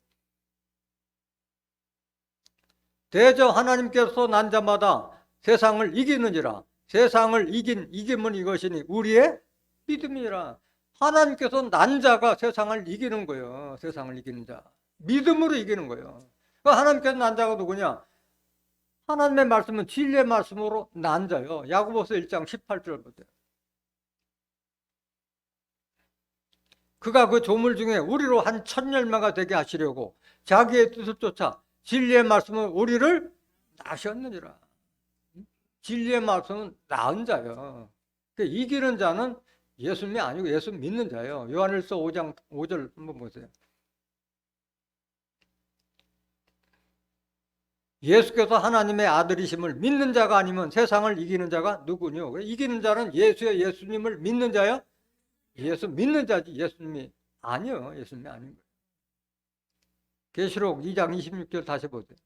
대저 하나님께서 난 자마다 세상을 이기느니라. 세상을 이김은 이것이니 우리의 믿음이라. 하나님께서 난 자가 세상을 이기는 거예요. 세상을 이기는 자. 믿음으로 이기는 거예요. 하나님께서 난 자가 누구냐? 하나님의 말씀은 진리의 말씀으로 난 자요. 야고보서 1장 18절 보세요. 그가 그 조물 중에 우리로 한 천열매가 되게 하시려고 자기의 뜻을 쫓아 진리의 말씀은 우리를 나셨느니라. 진리의 말씀은 나은 자요. 이기는 자는 예수님이 아니고 예수 믿는 자예요. 요한일서 5장 5절 한번 보세요. 예수께서 하나님의 아들이심을 믿는 자가 아니면 세상을 이기는 자가 누구뇨? 이기는 자는 예수님을 믿는 자요? 예수 믿는 자지 예수님이 아니요. 예수님이 아닌 거예요. 계시록 2장 26절 다시 보세요.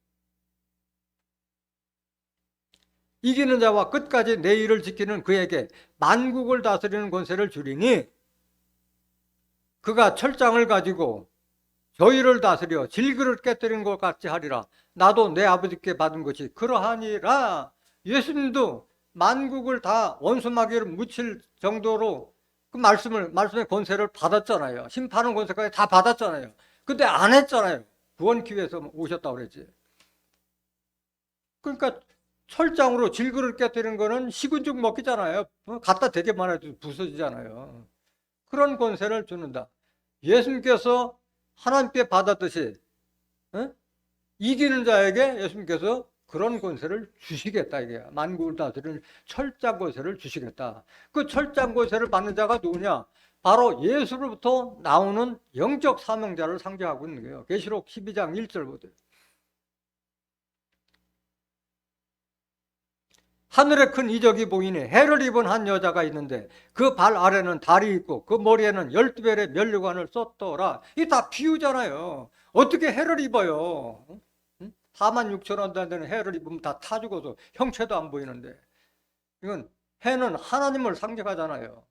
이기는 자와 끝까지 내 일을 지키는 그에게 만국을 다스리는 권세를 주리니 그가 철장을 가지고 저희를 다스려 질그릇 깨뜨린 것 같이 하리라. 나도 내 아버지께 받은 것이 그러하니라. 예수님도 만국을 다 원수마귀를 묻힐 정도로 그 말씀의 권세를 받았잖아요. 심판의 권세까지 다 받았잖아요. 근데 안 했잖아요. 구원기 위해서 오셨다고 그랬지. 그러니까 철장으로 질그릇 깨뜨리는 거는 식은 죽 먹기잖아요. 갖다 대게만 해도 부서지잖아요. 그런 권세를 주는다. 예수님께서 하나님께 받았듯이 이기는 자에게 예수님께서 그런 권세를 주시겠다. 이게 만국을 다스리는 철장 권세를 주시겠다. 그 철장 권세를 받는 자가 누구냐? 바로 예수로부터 나오는 영적 사명자를 상징하고 있는 거예요. 계시록 12장 1절 보세요. 하늘에 큰 이적이 보이니 해를 입은 한 여자가 있는데 그 발 아래는 달이 있고 그 머리에는 12별의 면류관을 썼더라. 이게 다 비유잖아요. 어떻게 해를 입어요? 46,000원 되는 해를 입으면 다 타 죽어서 형체도 안 보이는데. 이건 해는 하나님을 상징하잖아요.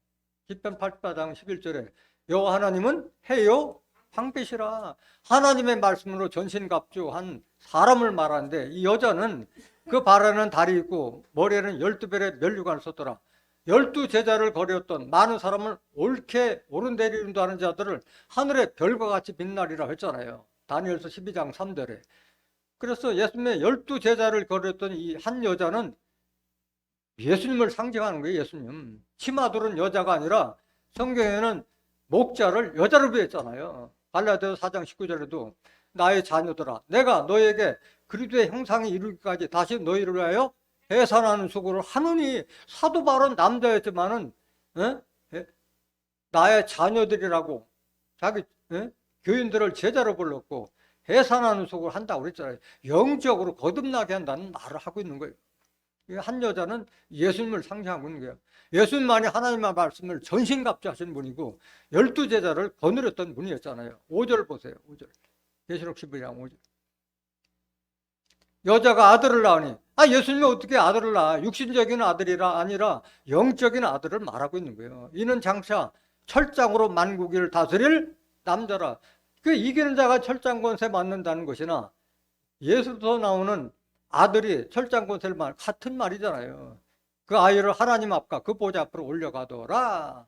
시편 88장 11절에 여호와 하나님은 해요 황빛이라. 하나님의 말씀으로 전신갑주한 사람을 말하는데 이 여자는 그 발에는 달이 있고 머리에는 12별의 면류관을 썼더라. 12제자를 거렸던 많은 사람을 옳게 오른대리 인도하는 자들을 하늘의 별과 같이 빛나리라 했잖아요. 다니엘서 12장 3절에. 그래서 예수님의 12제자를 거렸던 이 한 여자는 예수님을 상징하는 거예요. 예수님. 치마들은 여자가 아니라 성경에는 목자를 여자로 비했잖아요. 갈라디아서 4장 19절에도 나의 자녀들아 내가 너에게 그리스도의 형상이 이루기까지 다시 너희를 위하여 해산하는 수고를 하느니. 사도 바울은 남자였지만은 나의 자녀들이라고 자기 교인들을 제자로 불렀고 해산하는 수고를 한다고 그랬잖아요. 영적으로 거듭나게 한다는 말을 하고 있는 거예요. 한 여자는 예수님을 상징하고 있는 거예요. 예수님만이 하나님의 말씀을 전신갑주하신 분이고 12제자를 거느렸던 분이었잖아요. 5절 보세요. 5절. 계시록 12장 5절. 여자가 아들을 낳으니 예수님이 어떻게 아들을 낳아? 육신적인 아들이라 아니라 영적인 아들을 말하고 있는 거예요. 이는 장차 철장으로 만국을 다스릴 남자라. 그 이기는 자가 철장 권세 받는다는 것이나 예수로부터 나오는 아들이 철장 권세를 같은 말이잖아요. 그 아이를 하나님 앞과 그 보좌 앞으로 올려가더라.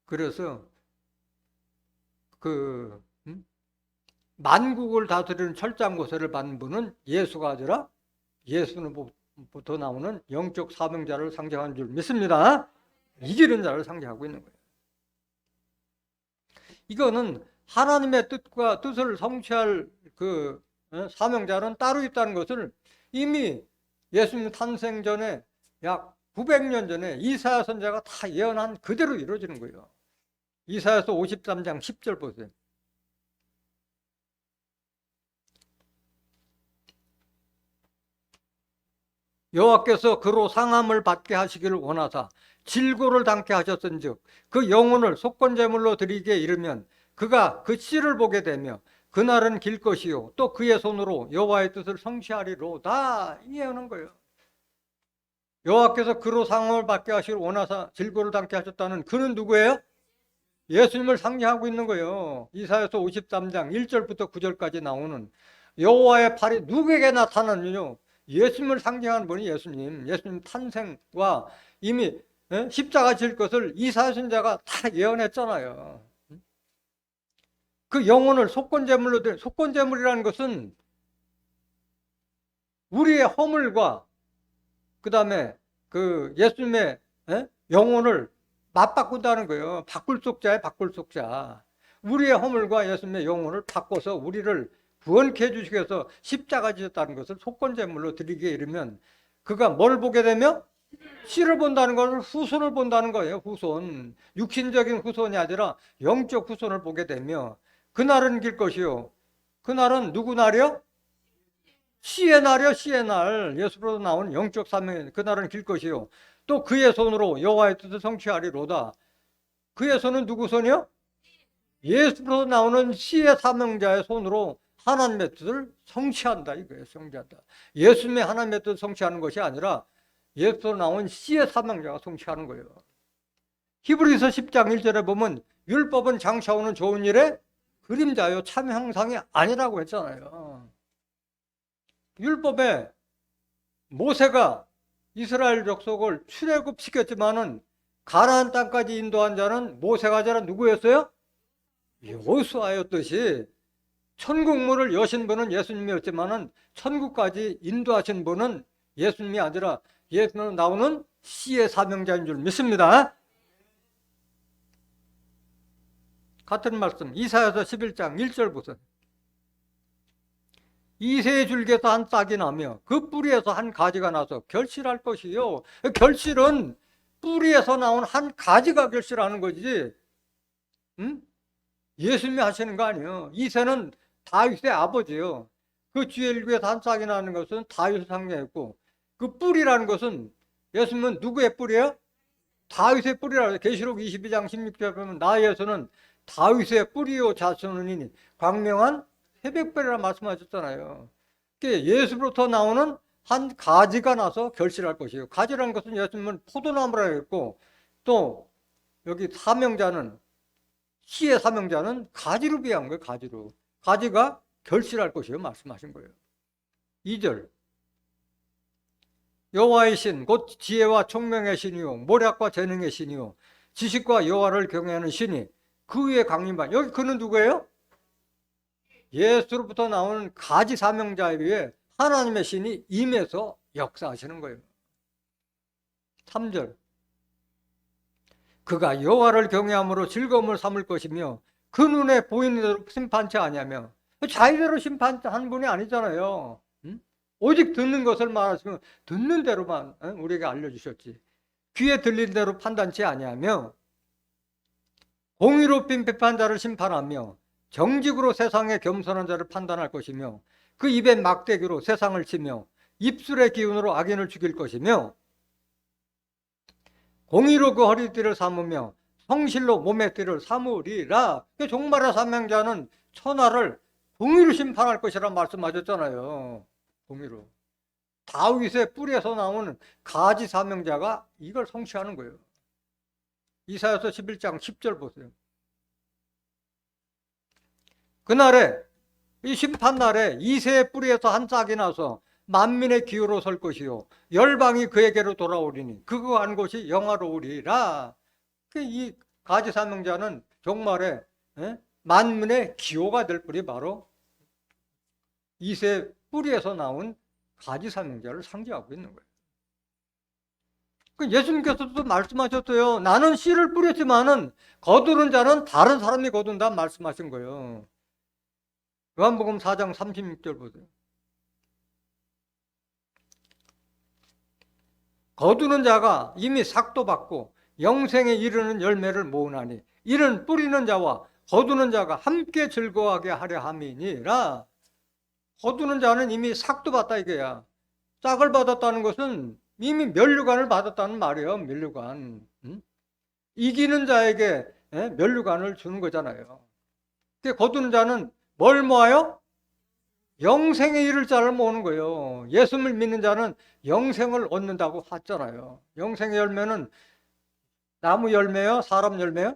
그래서 만국을 다스리는 철장 권세를 받는 분은 예수가 아니라 예수로부터 나오는 영적 사명자를 상징하는 줄 믿습니다. 이기는 자를 상징하고 있는 거예요. 이거는 하나님의 뜻을 성취할 그 사명자는 따로 있다는 것을 이미 예수님 탄생 전에 약 900년 전에 이사야 선지자가 다 예언한 그대로 이루어지는 거예요. 이사야서 53장 10절 보세요. 여호와께서 그로 상함을 받게 하시기를 원하사 질고를 당케 하셨은즉 그 영혼을 속건제물로 드리게 이르면 그가 그 씨를 보게 되며 그날은 길 것이요 또 그의 손으로 여호와의 뜻을 성취하리로다. 이해하는 거예요. 여호와께서 그로 상함을 받게 하시기를 원하사 질고를 당케 하셨다는 그는 누구예요? 예수님을 상징하고 있는 거예요. 이사야서 53장 1절부터 9절까지 나오는 여호와의 팔이 누구에게 나타나느냐? 예수님을 상징하는 분이 예수님 탄생과 이미 십자가 질 것을 이사야 선지자가 다 예언했잖아요. 그 영혼을 속건제물로 드린, 속건제물이라는 것은 우리의 허물과 그 다음에 그 예수님의 영혼을 맞바꾼다는 거예요. 바꿀 속자에 바꿀 속자. 우리의 허물과 예수님의 영혼을 바꿔서 우리를 구원케 해주시기 위해서 십자가 지셨다는 것을 속건제물로 드리기에 이르면 그가 뭘 보게 되며 씨를 본다는 것을 후손을 본다는 거예요. 후손. 육신적인 후손이 아니라 영적 후손을 보게 되며 그날은 길 것이요. 그날은 누구 날이요? 씨의 날이요. 씨의 날. 예수로 나온 영적 사명이 그날은 길 것이요. 또 그의 손으로 여호와의 뜻을 성취하리로다. 그의 손은 누구 손이요? 예수로 나오는 씨의 사명자의 손으로 하나님의 뜻을 성취한다 이거예요. 성취한다. 예수님의 하나님의 뜻을 성취하는 것이 아니라 예수로 나온 씨의 사명자가 성취하는 거예요. 히브리서 10장 1절에 보면 율법은 장차오는 좋은 일의 그림자요 참 형상이 아니라고 했잖아요. 율법에 모세가 이스라엘 족속을 출애굽시켰지만은 가나안 땅까지 인도한 자는 모세가 아니라 누구였어요? 여호수아였듯이 천국문을 여신 분은 예수님이었지만은 천국까지 인도하신 분은 예수님이 아니라 예수님은 나오는 씨의 사명자인 줄 믿습니다. 같은 말씀 이사야서 11장 1절부터 이새의 줄기에서 한 싹이 나며 그 뿌리에서 한 가지가 나서 결실할 것이요. 결실은 뿌리에서 나온 한 가지가 결실하는 거지. 응? 예수님이 하시는 거 아니에요. 이새는 다윗의 아버지요. 그 줄기에서 한 싹이 나는 것은 다윗을 상징했고 그 뿌리라는 것은 예수님은 누구의 뿌리예요? 다윗의 뿌리라고 계시록 22장 16절에 보면 나 예수는 다윗의 뿌리요 자손이니 광명한 새벽별이라 말씀하셨잖아요. 예수로부터 나오는 한 가지가 나서 결실할 것이에요. 가지라는 것은 예수님은 포도나무라고 했고 또 여기 사명자는 씨의 사명자는 가지로 비한 거예요. 가지로. 가지가 결실할 것이에요. 말씀하신 거예요. 2절 여호와의 신 곧 지혜와 총명의 신이요 모략과 재능의 신이요 지식과 여호와를 경외하는 신이 그 위에 강림한 여기 그는 누구예요? 예수로부터 나오는 가지 사명자 위에 하나님의 신이 임해서 역사하시는 거예요. 3절 그가 여호와를 경외함으로 즐거움을 삼을 것이며 그 눈에 보이는 대로 심판치 아니하며 자의대로 심판한 분이 아니잖아요. 오직 듣는 것을 말하시면 듣는 대로만 우리에게 알려주셨지. 귀에 들린 대로 판단치 아니하며 공의롭인 비판자를 심판하며 정직으로 세상의 겸손한 자를 판단할 것이며 그 입에 막대기로 세상을 치며 입술의 기운으로 악인을 죽일 것이며 공의로 그 허리띠를 삼으며 성실로 몸의 띠를 삼으리라. 종말의 사명자는 천하를 공의로 심판할 것이라 말씀하셨잖아요. 공의로. 다윗의 뿌리에서 나오는 가지 사명자가 이걸 성취하는 거예요. 이사야서 11장 10절 보세요. 그날에 이 심판날에 이새의 뿌리에서 한 싹이 나서 만민의 기후로 설 것이요 열방이 그에게로 돌아오리니 그거 한 곳이 영화로우리라. 이 가지 사명자는 종말에 만민의 기호가 될 분이 바로 이새 뿌리에서 나온 가지 사명자를 상징하고 있는 거예요. 예수님께서도 말씀하셨어요. 나는 씨를 뿌렸지만은 거두는 자는 다른 사람이 거둔다 말씀하신 거예요. 요한복음 4장 36절 보세요. 거두는 자가 이미 삭도 받고 영생에 이르는 열매를 모으나니 이는 뿌리는 자와 거두는 자가 함께 즐거워하게 하려 함이니라. 거두는 자는 이미 삭도 받다 이거야. 싹을 받았다는 것은 이미 면류관을 받았다는 말이에요. 면류관. 이기는 자에게 면류관을 주는 거잖아요. 거두는 자는 뭘 모아요? 영생에 이를 자를 모으는 거예요. 예수를 믿는 자는 영생을 얻는다고 하잖아요. 영생의 열매는 나무 열매요? 사람 열매요?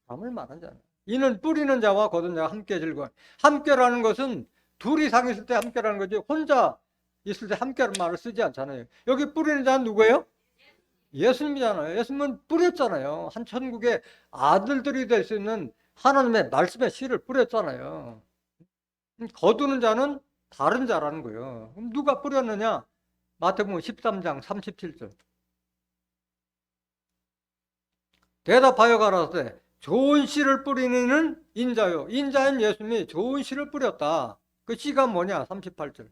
사람을 말하는 자는. 이는 뿌리는 자와 거둔 자가 함께 즐거워. 함께라는 것은 둘 이상 있을 때 함께라는 거지 혼자 있을 때 함께라는 말을 쓰지 않잖아요. 여기 뿌리는 자는 누구예요? 예수님이잖아요. 예수님은 뿌렸잖아요. 한 천국의 아들들이 될 수 있는 하나님의 말씀의 씨를 뿌렸잖아요. 거두는 자는 다른 자라는 거예요. 그럼 누가 뿌렸느냐? 마태복음 13장 37절. 대답하여 가라사대 좋은 씨를 뿌리는 이는 인자요. 인자인 예수님이 좋은 씨를 뿌렸다. 그 씨가 뭐냐? 38절.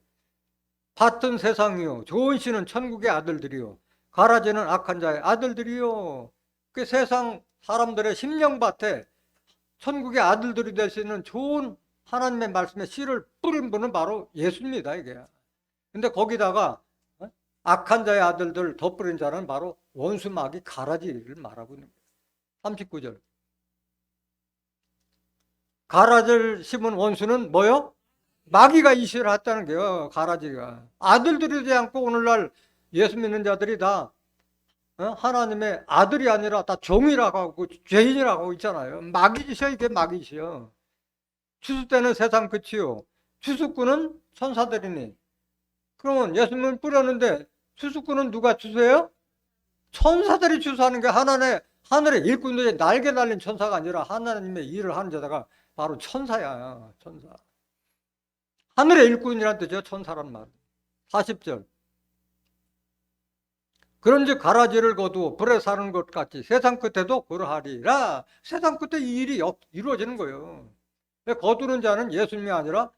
밭은 세상이요. 좋은 씨는 천국의 아들들이요. 가라지는 악한 자의 아들들이요. 그 세상 사람들의 심령밭에 천국의 아들들이 될 수 있는 좋은 하나님의 말씀의 씨를 뿌린 분은 바로 예수입니다, 이게. 근데 거기다가 악한 자의 아들들 덧뿌린 자는 바로 원수 마귀 가라지를 말하고 있는 거예요. 39절. 가라지를 심은 원수는 뭐요? 마귀가 이 씨를 했다는 거예요. 가라지가. 아들들이 되지 않고 오늘날 예수 믿는 자들이 다 하나님의 아들이 아니라 다 종이라고 하고 죄인이라고 하고 있잖아요. 마귀짓이요, 이게 마귀짓이요. 추수 때는 세상 끝이요. 추수꾼은 천사들이니. 그러면 예수님은 뿌렸는데 추수꾼은 누가 추수해요? 천사들이 추수하는 게 하늘의 일꾼들이 날개 달린 천사가 아니라 하나님의 일을 하는 자가 바로 천사야, 천사. 하늘의 일꾼이란 뜻이죠, 천사란 말. 40절. 그런즉 가라지를 거두어 불에 사는 것 같이 세상 끝에도 그러하리라. 세상 끝에 이 일이 이루어지는 거예요. 거두는 자는 예수님이 아니라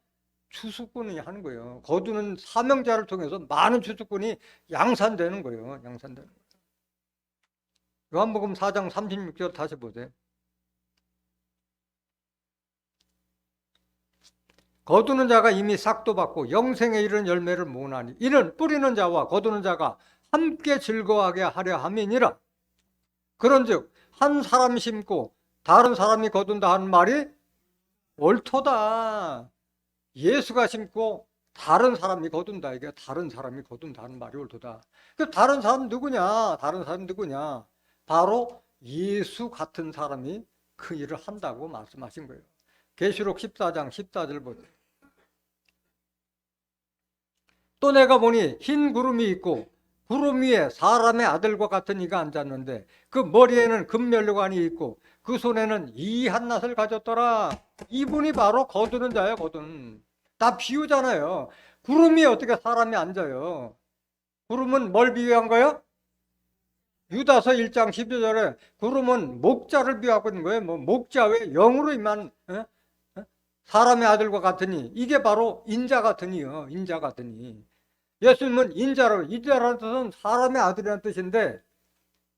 추수꾼이 하는 거예요. 거두는 사명자를 통해서 많은 추수꾼이 양산되는 거예요. 양산되는 거예요. 요한복음 4장 36절 다시 보세요. 거두는 자가 이미 싹도 받고 영생에 이르는 열매를 모으나니 이는 뿌리는 자와 거두는 자가 함께 즐거워하게 하려 함이니라. 그런즉 한 사람이 심고 다른 사람이 거둔다 하는 말이 옳도다. 예수가 심고 다른 사람이 거둔다. 이게 다른 사람이 거둔다 하는 말이 옳도다. 그 다른 사람 누구냐? 다른 사람 누구냐? 바로 예수 같은 사람이 그 일을 한다고 말씀하신 거예요. 계시록 14장 14절 보세요. 또 내가 보니 흰 구름이 있고 구름 위에 사람의 아들과 같은 이가 앉았는데 그 머리에는 금면류관이 있고 그 손에는 이 한낫을 가졌더라. 이분이 바로 거두는 자예요. 거두는. 다 비유잖아요. 구름 위에 어떻게 사람이 앉아요? 구름은 뭘 비유한 거예요? 유다서 1장 12절에 구름은 목자를 비유하고 있는 거예요. 뭐 목자 외 영으로 임한 사람의 아들과 같으니 이게 바로 인자 같으니요. 인자 같으니. 예수님은 인자라는 뜻은 사람의 아들이라는 뜻인데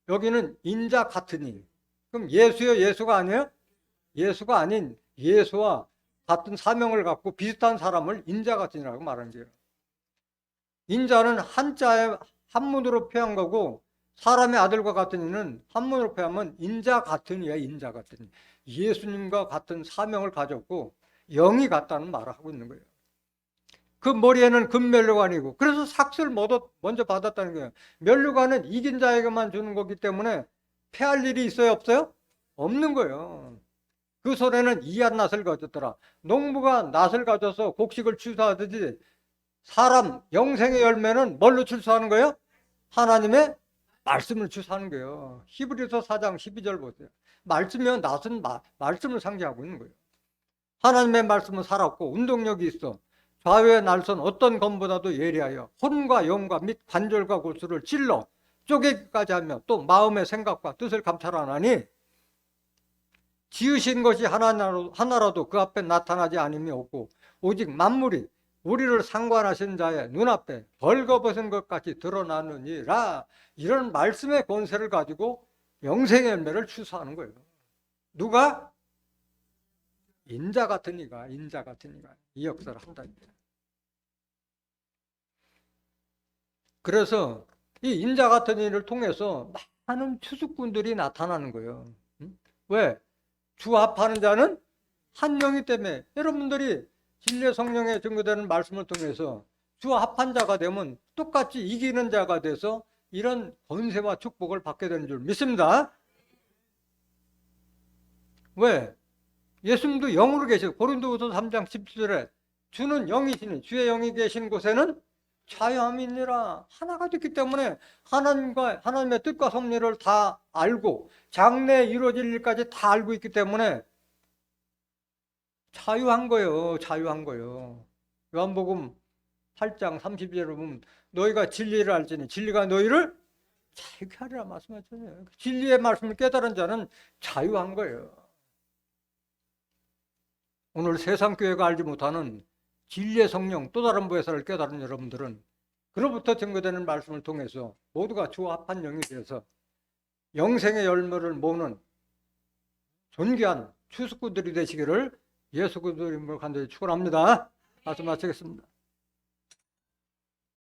여기는 인자 같으니. 그럼 예수요? 예수가 아니에요? 예수가 아닌 예수와 같은 사명을 갖고 비슷한 사람을 인자 같으니라고 말하는 거예요. 인자는 한자에 한문으로 표한 거고 사람의 아들과 같은 이는 한문으로 표하면 인자 같은 이야. 인자 같은 이. 예수님과 같은 사명을 가졌고 영이 같다는 말을 하고 있는 거예요. 그 머리에는 금면류관이고 그래서 삭슬 먼저 받았다는 거예요. 면류관은 이긴 자에게만 주는 거기 때문에 패할 일이 있어요? 없어요? 없는 거예요. 그 손에는 이한 낫을 가졌더라. 농부가 낫을 가져서 곡식을 추수하듯이 사람 영생의 열매는 뭘로 추수하는 거예요? 하나님의 말씀을 추수하는 거예요. 히브리서 4장 12절 보세요. 말씀이면 낫은 말씀을 상징하고 있는 거예요. 하나님의 말씀은 살았고 운동력이 있어 좌우의 날선 어떤 검보다도 예리하여 혼과 영과 및 관절과 골수를 찔러 쪼개기까지 하며 또 마음의 생각과 뜻을 감찰하나니 지으신 것이 하나라도 그 앞에 나타나지 않음이 없고 오직 만물이 우리를 상관하신 자의 눈앞에 벌거벗은 것 같이 드러나느니라. 이런 말씀의 권세를 가지고 영생의 열매를 추수하는 거예요. 누가? 인자 같은 이가 이 역사를 한다. 그래서 이 인자 같은 이를 통해서 많은 추수꾼들이 나타나는 거예요. 왜? 주 합하는 자는 한 영이 때문에. 여러분들이 진리의 성령에 증거되는 말씀을 통해서 주 합한 자가 되면 똑같이 이기는 자가 돼서 이런 권세와 축복을 받게 되는 줄 믿습니다. 왜? 예수님도 영으로 계시고 고린도후서 3장 17절에 주는 영이시니 주의 영이 계신 곳에는 자유함이 있느라. 하나가 됐기 때문에 하나님의 뜻과 섭리를 다 알고 장래에 이루어질 일까지 다 알고 있기 때문에 자유한 거예요. 자유한 거예요. 요한복음 8장 32절에 보면 너희가 진리를 알지니 진리가 너희를 자유케 하리라 말씀하셨잖아요. 진리의 말씀을 깨달은 자는 자유한 거예요. 오늘 세상 교회가 알지 못하는 진리의 성령 또 다른 보혜사를 깨달은 여러분들은 그로부터 증거되는 말씀을 통해서 모두가 주와 합한 영이 되어서 영생의 열매를 모으는 존귀한 추수꾼들이 되시기를 예수 그리스도 이름으로 간절히 축원합니다. 말씀 마치겠습니다.